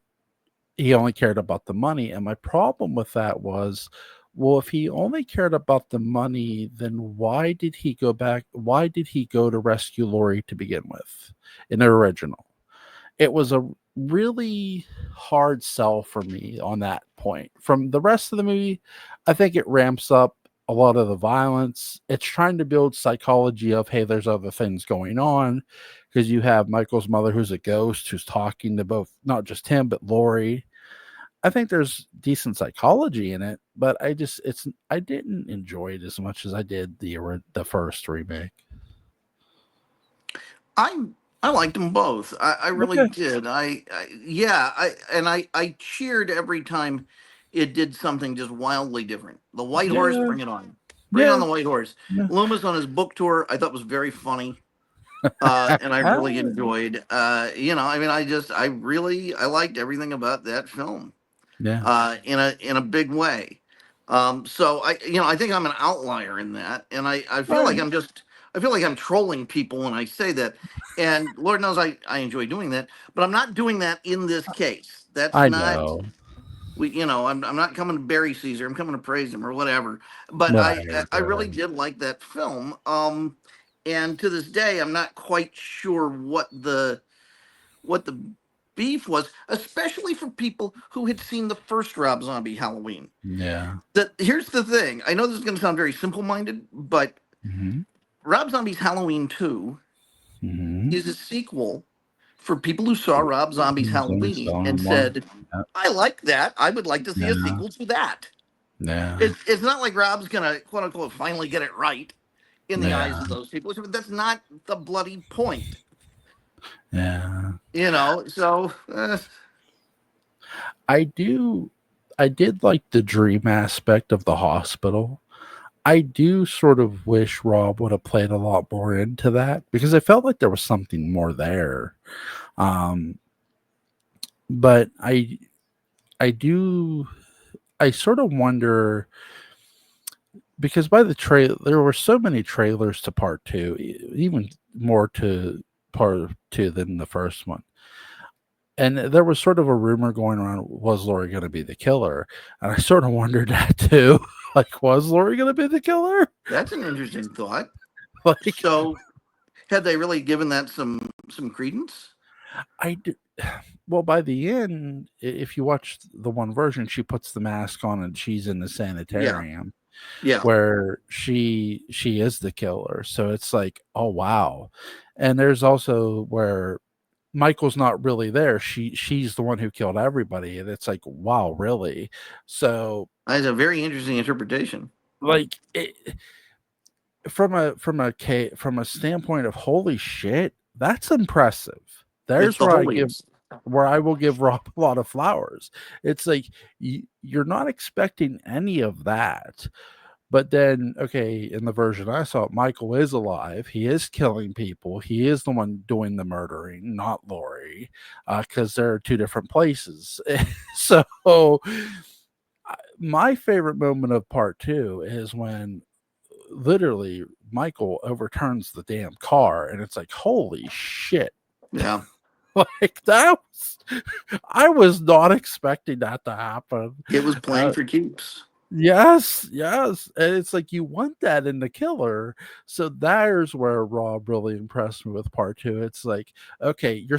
[SPEAKER 1] he only cared about the money. And my problem with that was, well, if he only cared about the money, then why did he go back? Why did he go to rescue Laurie to begin with in the original? It was a really hard sell for me on that point. From the rest of the movie, I think it ramps up a lot of the violence. It's trying to build psychology of, hey, there's other things going on, because you have Michael's mother, who's a ghost, who's talking to both, not just him, but Laurie. I think there's decent psychology in it, but I didn't enjoy it as much as I did the first remake.
[SPEAKER 2] I I liked them both. I really
[SPEAKER 1] Okay.
[SPEAKER 2] did. Yeah. I cheered every time it did something just wildly different. The White Horse,
[SPEAKER 1] Yeah.
[SPEAKER 2] bring it on. Bring on
[SPEAKER 1] Yeah.
[SPEAKER 2] the White Horse.
[SPEAKER 1] Yeah.
[SPEAKER 2] Loomis on his book tour, I thought was very funny. And I really enjoyed. I mean, I liked everything about that film.
[SPEAKER 1] Yeah.
[SPEAKER 2] In a big way. So I think I'm an outlier in that, and I
[SPEAKER 1] All
[SPEAKER 2] feel like
[SPEAKER 1] right.
[SPEAKER 2] I feel like I'm trolling people when I say that, and Lord knows I enjoy doing that, but I'm not doing that in this case. That's
[SPEAKER 1] I
[SPEAKER 2] not
[SPEAKER 1] know.
[SPEAKER 2] I'm not coming to bury Caesar. I'm coming to praise him or whatever. But
[SPEAKER 1] Right.
[SPEAKER 2] I really did like that film. And to this day, I'm not quite sure what the beef was, especially for people who had seen the first Rob Zombie Halloween.
[SPEAKER 1] Yeah.
[SPEAKER 2] Here's the thing. I know this is going to sound very simple-minded, but
[SPEAKER 1] Hmm.
[SPEAKER 2] Rob Zombie's Halloween 2
[SPEAKER 1] Hmm.
[SPEAKER 2] is a sequel for people who saw Rob Zombie's Halloween and
[SPEAKER 1] One.
[SPEAKER 2] said, "I like that. I would like to see a
[SPEAKER 1] Yeah.
[SPEAKER 2] sequel to that."
[SPEAKER 1] Yeah.
[SPEAKER 2] It's not like Rob's going to quote unquote finally get it right in the eyes
[SPEAKER 1] Yeah.
[SPEAKER 2] of those people. That's not the bloody point,
[SPEAKER 1] Yeah.
[SPEAKER 2] So
[SPEAKER 1] I do. I did like the dream aspect of the hospital. I do sort of wish Rob would have played a lot more into that, because I felt like there was something more there. Um, but I do. I sort of wonder, because by the trail there were so many trailers to part two, even more to part two than the first one. And there was sort of a rumor going around, was Laurie going to be the killer? And I sort of wondered that too. Like, was Laurie going to be the killer?
[SPEAKER 2] That's an interesting thought.
[SPEAKER 1] Like,
[SPEAKER 2] So, had they really given that some credence?
[SPEAKER 1] I did. Well, by the end, if you watch the one version, she puts the mask on and she's in the
[SPEAKER 2] Yeah,
[SPEAKER 1] sanitarium
[SPEAKER 2] yeah.
[SPEAKER 1] where she is the killer. So it's like, oh wow. And there's also where Michael's not really there. She's the one who killed everybody, and it's like, wow, really? So
[SPEAKER 2] That's a very interesting interpretation.
[SPEAKER 1] like from a standpoint of holy shit, that's impressive.
[SPEAKER 2] It's
[SPEAKER 1] There's
[SPEAKER 2] the holiest.
[SPEAKER 1] where I will give Rob a lot of flowers. It's like you're not expecting any of that. But then, okay, in the version I saw, Michael is alive. He is killing people. He is the one doing the murdering, not Laurie, because there are two different places. So, my favorite moment of part two is when literally Michael overturns the damn car, and it's like, holy shit.
[SPEAKER 2] Yeah,
[SPEAKER 1] Like that was, I was not expecting that to happen.
[SPEAKER 2] it was playing for keeps.
[SPEAKER 1] Yes, yes. And it's like you want that in the killer. So there's where Rob really impressed me with part two. It's like, okay, your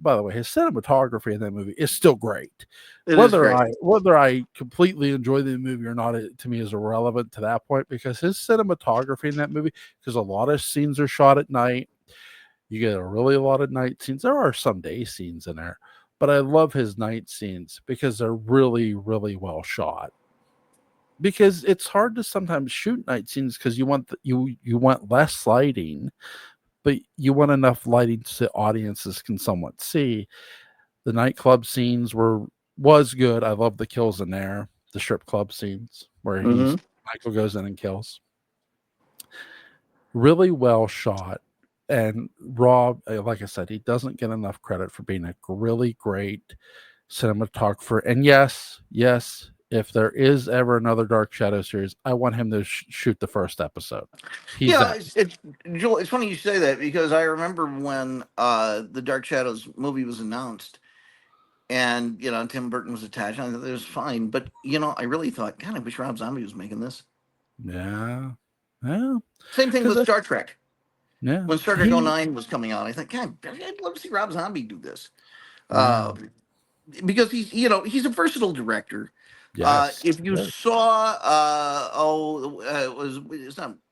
[SPEAKER 1] by the way, his cinematography in that movie is still great.
[SPEAKER 2] It is great.
[SPEAKER 1] Whether I completely enjoy the movie or not, it to me is irrelevant to that point because his cinematography in that movie, because a lot of scenes are shot at night. You get a lot of night scenes. There are some day scenes in there, but I love his night scenes because they're really, really well shot because it's hard to sometimes shoot night scenes because you want less lighting, but you want enough lighting so audiences can somewhat see. The nightclub scenes was good. I love the kills in there. The strip club scenes where
[SPEAKER 2] Hmm.
[SPEAKER 1] Michael goes in and kills. Really well shot. And Rob, like I said, he doesn't get enough credit for being a really great cinematographer. And yes, if there is ever another Dark Shadow series, I want him to shoot the first episode. He's
[SPEAKER 2] Yeah,
[SPEAKER 1] that.
[SPEAKER 2] Joel, it's funny you say that because I remember when the Dark Shadows movie was announced, and Tim Burton was attached. I thought it was fine, but I really thought, God, I wish Rob Zombie was making this.
[SPEAKER 1] Yeah, yeah,
[SPEAKER 2] Same thing with
[SPEAKER 1] because
[SPEAKER 2] Star Trek.
[SPEAKER 1] yeah,
[SPEAKER 2] When Star Trek
[SPEAKER 1] he
[SPEAKER 2] '09 was coming out, I thought, God, I'd love to see Rob Zombie do this.
[SPEAKER 1] yeah,
[SPEAKER 2] Uh, because he's a versatile director.
[SPEAKER 1] yes,
[SPEAKER 2] If you
[SPEAKER 1] yes,
[SPEAKER 2] saw,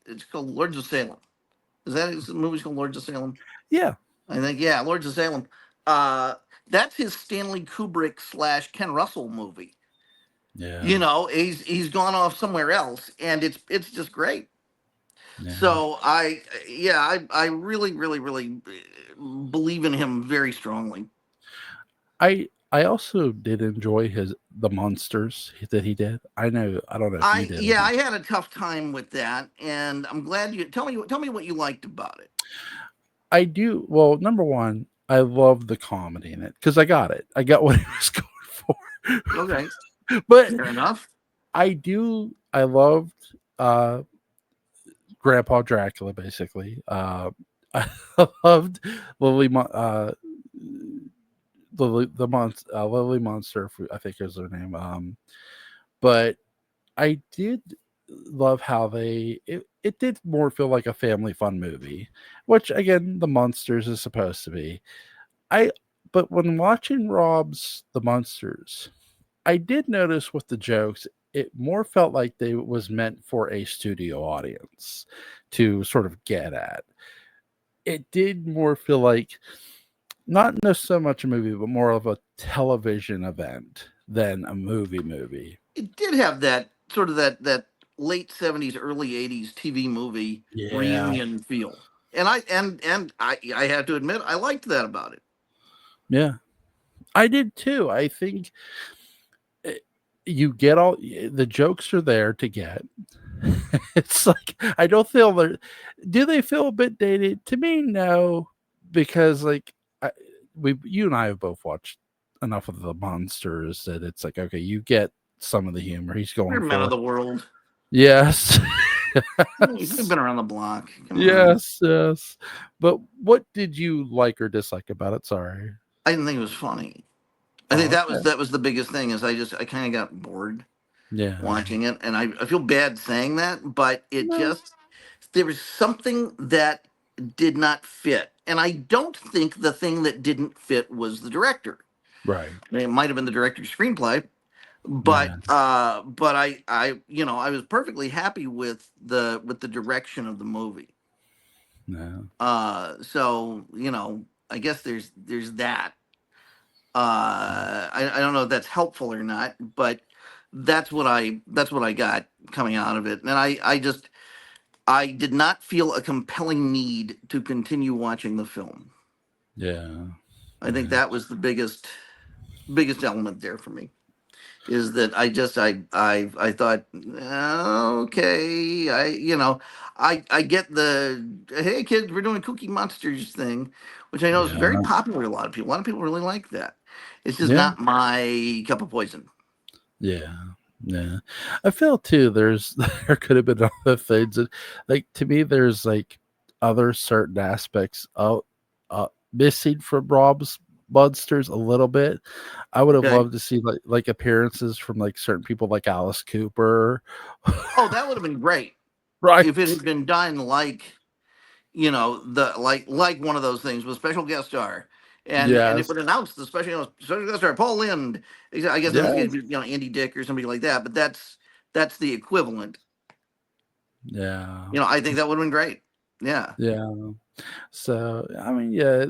[SPEAKER 2] it's called Lords of Salem. Is the movie's called Lords of Salem?
[SPEAKER 1] yeah,
[SPEAKER 2] I think, yeah, Lords of Salem. Uh, that's his Stanley Kubrick / Ken Russell movie.
[SPEAKER 1] yeah,
[SPEAKER 2] He's gone off somewhere else, and it's just great.
[SPEAKER 1] yeah.
[SPEAKER 2] So I really really really believe in him very strongly.
[SPEAKER 1] I also did enjoy the monsters that he did. I don't know if you did or
[SPEAKER 2] I
[SPEAKER 1] not.
[SPEAKER 2] had a tough time with that, and I'm glad you tell me what you liked about it.
[SPEAKER 1] I do. Well, number one, I love the comedy in it because I got it. I got what he was going for.
[SPEAKER 2] Okay,
[SPEAKER 1] But
[SPEAKER 2] fair enough.
[SPEAKER 1] I do. I loved uh, Grandpa Dracula. Basically, I loved Lily. Lily Monster. I think is her name. But I did love how it did more feel like a family fun movie, which again the monsters is supposed to be. I but when watching Rob's The Monsters, I did notice with the jokes, it more felt like they was meant for a studio audience to sort of get at. It did more feel like not so much a movie, but more of a television event than a movie.
[SPEAKER 2] It did have that sort of that late '70s, early '80s TV movie
[SPEAKER 1] Yeah,
[SPEAKER 2] reunion feel, and I have to admit I liked that about it.
[SPEAKER 1] yeah, I did too. I think eh, you get all the jokes are there to get. It's like I don't feel they do they feel a bit dated? To me, no, because like you and I have both watched enough of the monsters that it's like okay, you get some of the humor he's
[SPEAKER 2] We're
[SPEAKER 1] going
[SPEAKER 2] men of
[SPEAKER 1] for.
[SPEAKER 2] the world.
[SPEAKER 1] Yes.
[SPEAKER 2] We've
[SPEAKER 1] Yes.
[SPEAKER 2] been around the block. Come on.
[SPEAKER 1] Yes, yes. But what did you like or dislike about it? Sorry.
[SPEAKER 2] I didn't think it was funny. I think
[SPEAKER 1] Oh,
[SPEAKER 2] that
[SPEAKER 1] okay.
[SPEAKER 2] was the biggest thing is I kind of got bored
[SPEAKER 1] Yeah.
[SPEAKER 2] watching it, and I feel bad saying that, but it
[SPEAKER 1] No.
[SPEAKER 2] just there was something that did not fit, and I don't think the thing that didn't fit was the director.
[SPEAKER 1] Right.
[SPEAKER 2] I mean, it might have been the director's screenplay,
[SPEAKER 1] Yeah.
[SPEAKER 2] but I was perfectly happy with the direction of the movie.
[SPEAKER 1] No.
[SPEAKER 2] So I guess there's that. I don't know if that's helpful or not, but that's what I got coming out of it, and I did not feel a compelling need to continue watching the film.
[SPEAKER 1] Yeah.
[SPEAKER 2] I think
[SPEAKER 1] Yeah.
[SPEAKER 2] that was the biggest element there for me. Is that I thought, okay, I get the hey kids, we're doing Cookie Monsters thing, which I know is very
[SPEAKER 1] Yeah.
[SPEAKER 2] popular with a lot of people really like that. It's just
[SPEAKER 1] Yeah.
[SPEAKER 2] not my cup of poison.
[SPEAKER 1] Yeah. Yeah. I feel too there's there could have been other things that, like, to me there's like other certain aspects of missing from Rob's Monsters a little bit. I would have
[SPEAKER 2] Okay.
[SPEAKER 1] loved to see like appearances from like certain people like Alice Cooper.
[SPEAKER 2] Oh, that would have been great if it
[SPEAKER 1] Right.
[SPEAKER 2] had been done like the like one of those things with special guest star, and it
[SPEAKER 1] Yes.
[SPEAKER 2] would announce the special guest star Paul Lind. I guess in this case,
[SPEAKER 1] Yes.
[SPEAKER 2] Andy Dick or somebody like that. But that's the equivalent.
[SPEAKER 1] Yeah.
[SPEAKER 2] I think that would have been great. Yeah.
[SPEAKER 1] Yeah. So I mean, yeah,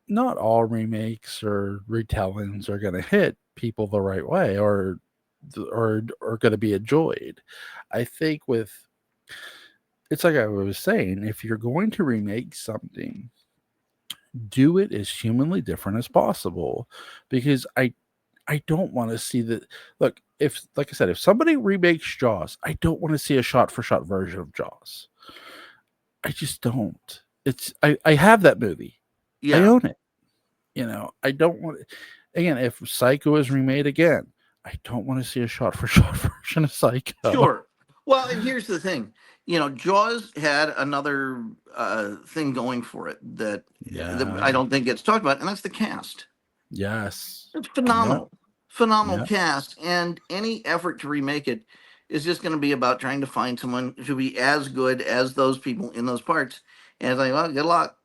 [SPEAKER 1] not all remakes or retellings are going to hit people the right way or going to be enjoyed. I think with it's like I was saying, if you're going to remake something, do it as humanly different as possible, because I don't want to see that. Look, if like I said, if somebody remakes Jaws, I don't want to see a shot for shot version of Jaws. I just don't. I have that movie. I
[SPEAKER 2] Yeah.
[SPEAKER 1] own it. I don't want again, if Psycho is remade again, I don't want to see a shot for shot version of Psycho.
[SPEAKER 2] Sure. Well, and here's the thing. Jaws had another thing going for it that
[SPEAKER 1] Yeah.
[SPEAKER 2] I don't think gets talked about, and that's the cast.
[SPEAKER 1] Yes.
[SPEAKER 2] It's
[SPEAKER 1] Yep.
[SPEAKER 2] phenomenal
[SPEAKER 1] Yep.
[SPEAKER 2] cast, and any effort to remake it is just going to be about trying to find someone to be as good as those people in those parts. And it's like, well, good luck.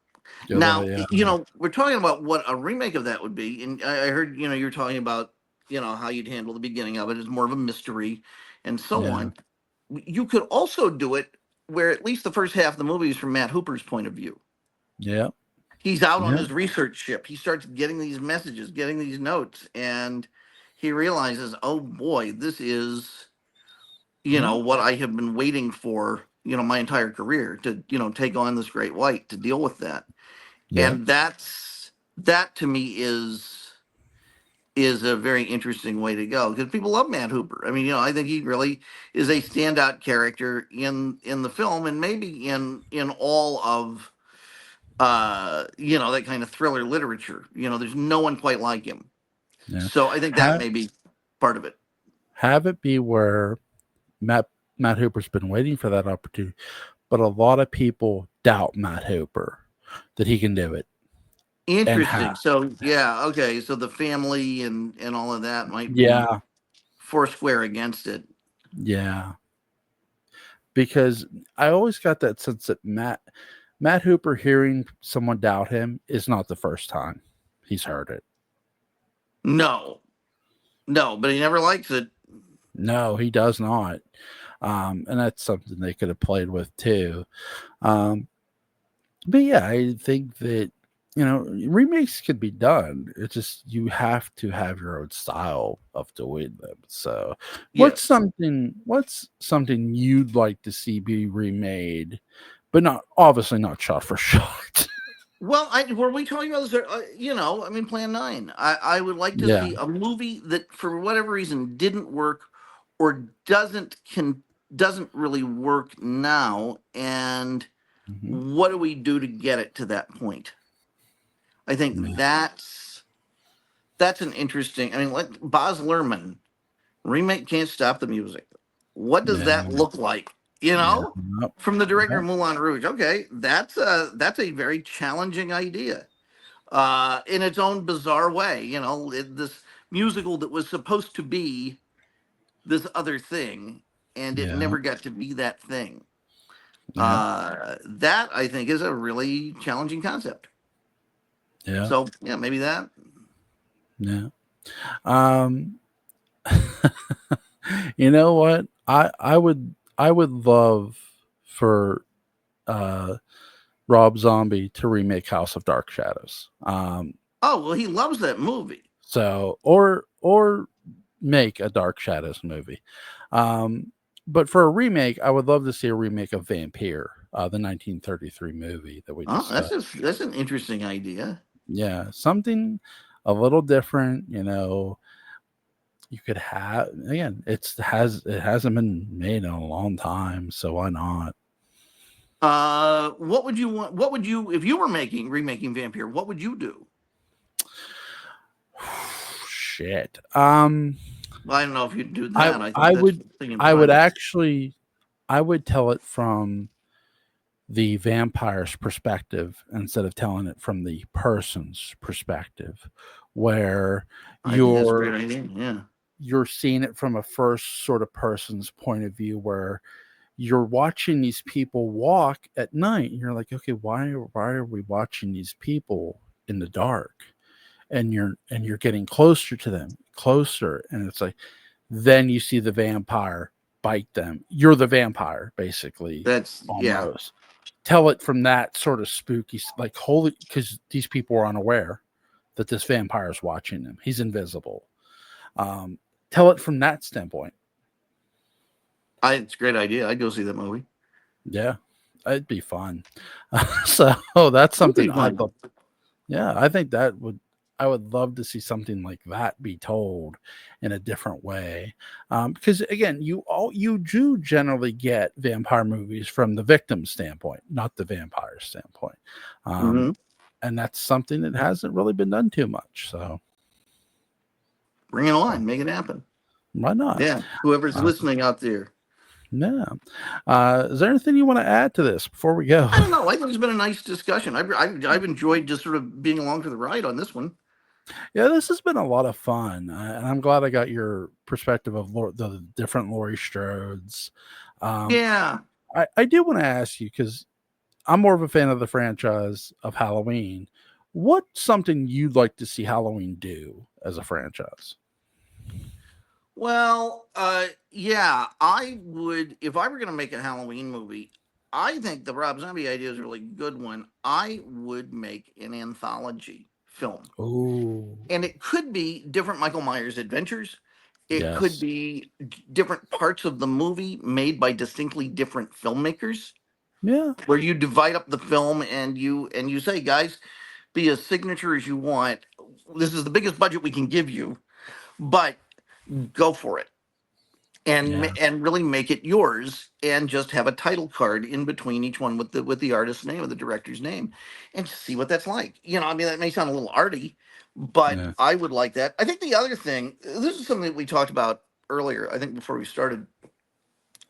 [SPEAKER 1] Good luck.
[SPEAKER 2] Now,
[SPEAKER 1] Yeah.
[SPEAKER 2] we're talking about what a remake of that would be, and I heard, you're talking about, how you'd handle the beginning of it as more of a mystery, and so
[SPEAKER 1] Yeah.
[SPEAKER 2] on. You could also do it where at least the first half of the movie is from Matt Hooper's point of view.
[SPEAKER 1] Yep.
[SPEAKER 2] He's out on
[SPEAKER 1] Yep.
[SPEAKER 2] his research ship. He starts getting these messages, getting these notes, and he realizes, oh boy, this is,
[SPEAKER 1] Yep.
[SPEAKER 2] what I have been waiting for, my entire career to, take on this great white to deal with that.
[SPEAKER 1] Yep.
[SPEAKER 2] And that to me is a very interesting way to go because people love Matt Hooper. I mean, I think he really is a standout character in the film and maybe in all of that kind of thriller literature. There's no one quite like him.
[SPEAKER 1] Yeah.
[SPEAKER 2] So I think that
[SPEAKER 1] Have
[SPEAKER 2] may be part of it.
[SPEAKER 1] have it be where Matt Matt Hooper's been waiting for that opportunity, but a lot of people doubt Matt Hooper that he can do it and
[SPEAKER 2] Interesting.
[SPEAKER 1] have.
[SPEAKER 2] So yeah, okay. So the family and all of that might be
[SPEAKER 1] Yeah.
[SPEAKER 2] foursquare against it.
[SPEAKER 1] Yeah. Because I always got that sense that Matt Hooper hearing someone doubt him is not the first time he's heard it.
[SPEAKER 2] No, no, but he never likes it.
[SPEAKER 1] No, he does not. And that's something they could have played with too. Um, but yeah, I think that remakes could be done. It's just you have to have your own style of doing them. So,
[SPEAKER 2] Yes.
[SPEAKER 1] what's something you'd like to see be remade, but not obviously not shot for shot.
[SPEAKER 2] Well, were we talking about this? I mean, Plan 9. I would like to
[SPEAKER 1] Yeah.
[SPEAKER 2] see a movie that, for whatever reason, didn't work or doesn't really work now. And
[SPEAKER 1] Mhm.
[SPEAKER 2] what do we do to get it to that point? I think
[SPEAKER 1] Yeah.
[SPEAKER 2] that's an interesting. I mean, like Baz Luhrmann remake Can't Stop the Music. What does
[SPEAKER 1] Yeah.
[SPEAKER 2] that look like?
[SPEAKER 1] Yeah.
[SPEAKER 2] From the director
[SPEAKER 1] Yep.
[SPEAKER 2] of Moulin Rouge. Okay, that's a very challenging idea. in its own bizarre way. This musical that was supposed to be this other thing, and it
[SPEAKER 1] Yeah.
[SPEAKER 2] never got to be that thing.
[SPEAKER 1] Yeah.
[SPEAKER 2] That I think is a really challenging concept.
[SPEAKER 1] Yeah.
[SPEAKER 2] So yeah, maybe that.
[SPEAKER 1] Yeah. Um, you know what? I would love for uh Rob Zombie to remake House of Dark Shadows.
[SPEAKER 2] Oh well, he loves that movie.
[SPEAKER 1] Or make a Dark Shadows movie. Um, but for a remake, I would love to see a remake of Vampire, the 1933 movie that we
[SPEAKER 2] Oh,
[SPEAKER 1] discussed.
[SPEAKER 2] that's an interesting idea.
[SPEAKER 1] Yeah, something a little different. You could have again. It hasn't been made in a long time, so why not?
[SPEAKER 2] What would you want? What would you if you were making remaking Vampire? What would you do?
[SPEAKER 1] Shit.
[SPEAKER 2] Well, I don't know if you'd do
[SPEAKER 1] I
[SPEAKER 2] that. I think
[SPEAKER 1] I
[SPEAKER 2] that's
[SPEAKER 1] would
[SPEAKER 2] the thing in
[SPEAKER 1] I would
[SPEAKER 2] project.
[SPEAKER 1] actually I would tell it from the vampire's perspective instead of telling it from the person's perspective, where
[SPEAKER 2] I think that's a great
[SPEAKER 1] you're
[SPEAKER 2] idea. Yeah.
[SPEAKER 1] you're seeing it from a first sort of person's point of view, where you're watching these people walk at night and you're like, okay, why are we watching these people in the dark? And you're getting closer to them, closer, and it's like, then you see the vampire bite them. You're the vampire, basically,
[SPEAKER 2] That's yeah.
[SPEAKER 1] almost. Tell it from that sort of spooky, like, holy, because these people are unaware that this vampire is watching them. He's invisible. Um, Tell it from that standpoint.
[SPEAKER 2] It's a great idea. I'd go see that movie.
[SPEAKER 1] Yeah, it'd be fun. So that's
[SPEAKER 2] It would
[SPEAKER 1] something
[SPEAKER 2] be
[SPEAKER 1] I'd
[SPEAKER 2] fun.
[SPEAKER 1] love. Yeah, I think that would. I would love to see something like that be told in a different way, because again, you do generally get vampire movies from the victim standpoint, not the vampire standpoint,
[SPEAKER 2] Hmm.
[SPEAKER 1] um, and that's something that hasn't really been done too much.
[SPEAKER 2] Bring it
[SPEAKER 1] So
[SPEAKER 2] on. Make it happen.
[SPEAKER 1] why not?
[SPEAKER 2] Yeah. Whoever's
[SPEAKER 1] Uh,
[SPEAKER 2] listening out there.
[SPEAKER 1] yeah. Is there anything you want to add to this before we go?
[SPEAKER 2] I don't know. I think it's been a nice discussion. I've enjoyed just sort of being along for the ride on this one.
[SPEAKER 1] Yeah, this has been a lot of fun, and I'm glad I got your perspective of the different Laurie Strodes. Um,
[SPEAKER 2] Yeah.
[SPEAKER 1] I do want to ask you because I'm more of a fan of the franchise of Halloween. What's something you'd like to see Halloween do as a franchise?
[SPEAKER 2] Well, yeah, I would if I were going to make a Halloween movie. I think the Rob Zombie idea is a really good one. I would make an anthology film,
[SPEAKER 1] Oh,
[SPEAKER 2] and it could be different Michael Myers adventures. It could
[SPEAKER 1] yes,
[SPEAKER 2] be different parts of the movie made by distinctly different filmmakers,
[SPEAKER 1] yeah,
[SPEAKER 2] where you divide up the film and you say, guys, be as signature as you want. This is the biggest budget we can give you, but go for it
[SPEAKER 1] yeah,
[SPEAKER 2] and really make it yours and just have a title card in between each one with the artist's name or the director's name and just see what that's like. I mean, that may sound a little arty, but
[SPEAKER 1] yeah,
[SPEAKER 2] I would like that. I think the other thing, this is something that we talked about earlier, I think before we started,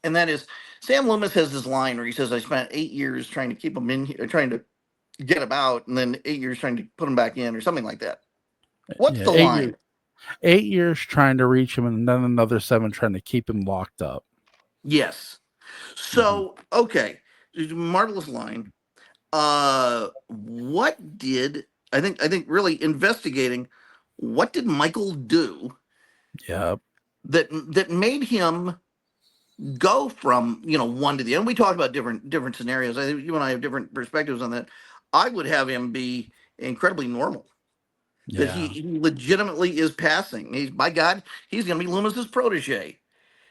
[SPEAKER 2] and that is Sam Loomis has this line where he says, I spent 8 years trying to keep him in here, trying to get him out, and then 8 years trying to put him back in or something like that. What's
[SPEAKER 1] yeah.
[SPEAKER 2] the
[SPEAKER 1] 8 years,
[SPEAKER 2] line?
[SPEAKER 1] 8 years trying to reach him, and then another 7 trying to keep him locked up.
[SPEAKER 2] Yes.
[SPEAKER 1] Hmm.
[SPEAKER 2] So, okay, marvelous line. What did I think really investigating what did Michael do
[SPEAKER 1] Yeah,
[SPEAKER 2] that made him go from one to the end? We talked about different scenarios. I think you and I have different perspectives on that. I would have him be incredibly normal. That he,
[SPEAKER 1] yeah,
[SPEAKER 2] he legitimately is passing. He's by God, he's going to be Loomis's protege.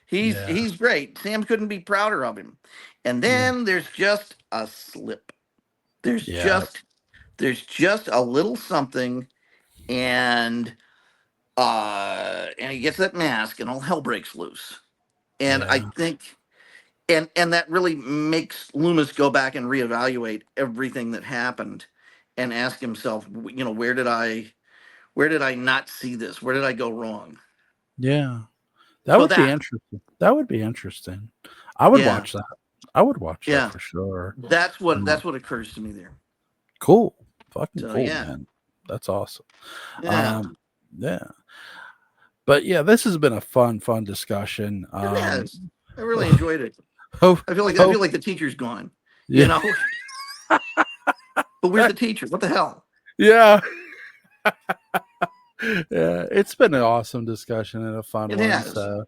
[SPEAKER 2] He's
[SPEAKER 1] yeah,
[SPEAKER 2] he's great. Sam couldn't be prouder of him. And
[SPEAKER 1] yeah,
[SPEAKER 2] then there's just a slip. There's
[SPEAKER 1] yeah,
[SPEAKER 2] just there's just a little something, and he gets that mask, and all hell breaks loose. And I
[SPEAKER 1] yeah,
[SPEAKER 2] think, and that really makes Loomis go back and reevaluate everything that happened, and ask himself, where did I not see this? Where did I go wrong?
[SPEAKER 1] yeah. That
[SPEAKER 2] So
[SPEAKER 1] would be
[SPEAKER 2] that,
[SPEAKER 1] interesting. That would be interesting. I would
[SPEAKER 2] yeah,
[SPEAKER 1] watch that. I would watch that
[SPEAKER 2] yeah,
[SPEAKER 1] for sure.
[SPEAKER 2] that's what
[SPEAKER 1] Um,
[SPEAKER 2] that's what occurs to me there.
[SPEAKER 1] cool. Fucking
[SPEAKER 2] So
[SPEAKER 1] cool,
[SPEAKER 2] yeah,
[SPEAKER 1] man. That's awesome.
[SPEAKER 2] Yeah,
[SPEAKER 1] Yeah. But yeah, this has been a fun discussion.
[SPEAKER 2] it has. I really enjoyed it.
[SPEAKER 1] Hope,
[SPEAKER 2] I feel like the teacher's gone. You
[SPEAKER 1] yeah,
[SPEAKER 2] know, but where's the teacher? What the hell?
[SPEAKER 1] yeah, yeah. It's been an awesome discussion and a fun
[SPEAKER 2] It
[SPEAKER 1] one.
[SPEAKER 2] has.
[SPEAKER 1] So,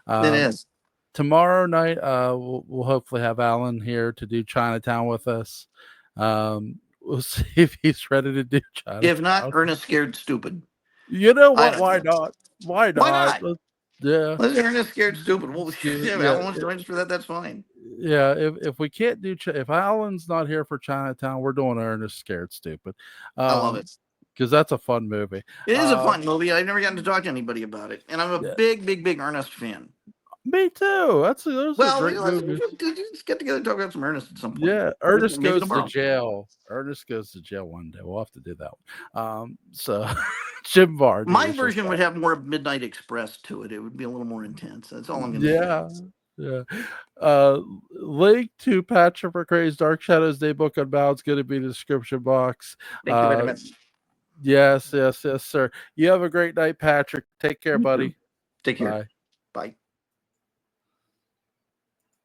[SPEAKER 2] It
[SPEAKER 1] um,
[SPEAKER 2] has.
[SPEAKER 1] tomorrow night, we'll hopefully have Alan here to do Chinatown with us. We'll see if he's ready to do
[SPEAKER 2] If not,
[SPEAKER 1] Chinatown.
[SPEAKER 2] Ernest scared stupid.
[SPEAKER 1] You know
[SPEAKER 2] I
[SPEAKER 1] what?
[SPEAKER 2] don't
[SPEAKER 1] Why
[SPEAKER 2] know.
[SPEAKER 1] not? Why
[SPEAKER 2] Why
[SPEAKER 1] not?
[SPEAKER 2] not?
[SPEAKER 1] Yeah.
[SPEAKER 2] Let's Ernest scared stupid. Well,
[SPEAKER 1] Let's do it.
[SPEAKER 2] yeah,
[SPEAKER 1] Yeah.
[SPEAKER 2] Alan wants to join us for that. That's fine.
[SPEAKER 1] Yeah, if we can't do if Alan's not here for Chinatown, we're doing Ernest Scared Stupid,
[SPEAKER 2] I love it.
[SPEAKER 1] because that's a fun movie.
[SPEAKER 2] It is a fun movie. I've never gotten to talk to anybody about it, and I'm a
[SPEAKER 1] Yeah,
[SPEAKER 2] big Ernest fan.
[SPEAKER 1] me too. Those are
[SPEAKER 2] Well,
[SPEAKER 1] great movies.
[SPEAKER 2] let's get together and talk about some Ernest at some point.
[SPEAKER 1] Yeah,
[SPEAKER 2] Maybe,
[SPEAKER 1] Ernest
[SPEAKER 2] maybe
[SPEAKER 1] goes to
[SPEAKER 2] tomorrow.
[SPEAKER 1] jail. Ernest goes to jail one day. We'll have to do that one. So Jim Varney.
[SPEAKER 2] My version would have more of Midnight Express to it. It would be a little more intense. That's all I'm going to
[SPEAKER 1] Yeah,
[SPEAKER 2] say.
[SPEAKER 1] yeah. Link to Patrick McCray's Dark Shadows Daybook Unbound is going to be in the description box.
[SPEAKER 2] Thank you very much.
[SPEAKER 1] Yes, sir. You have a great night, Patrick. Take care,
[SPEAKER 2] You
[SPEAKER 1] buddy.
[SPEAKER 2] too. Take care.
[SPEAKER 1] Bye.
[SPEAKER 2] Bye.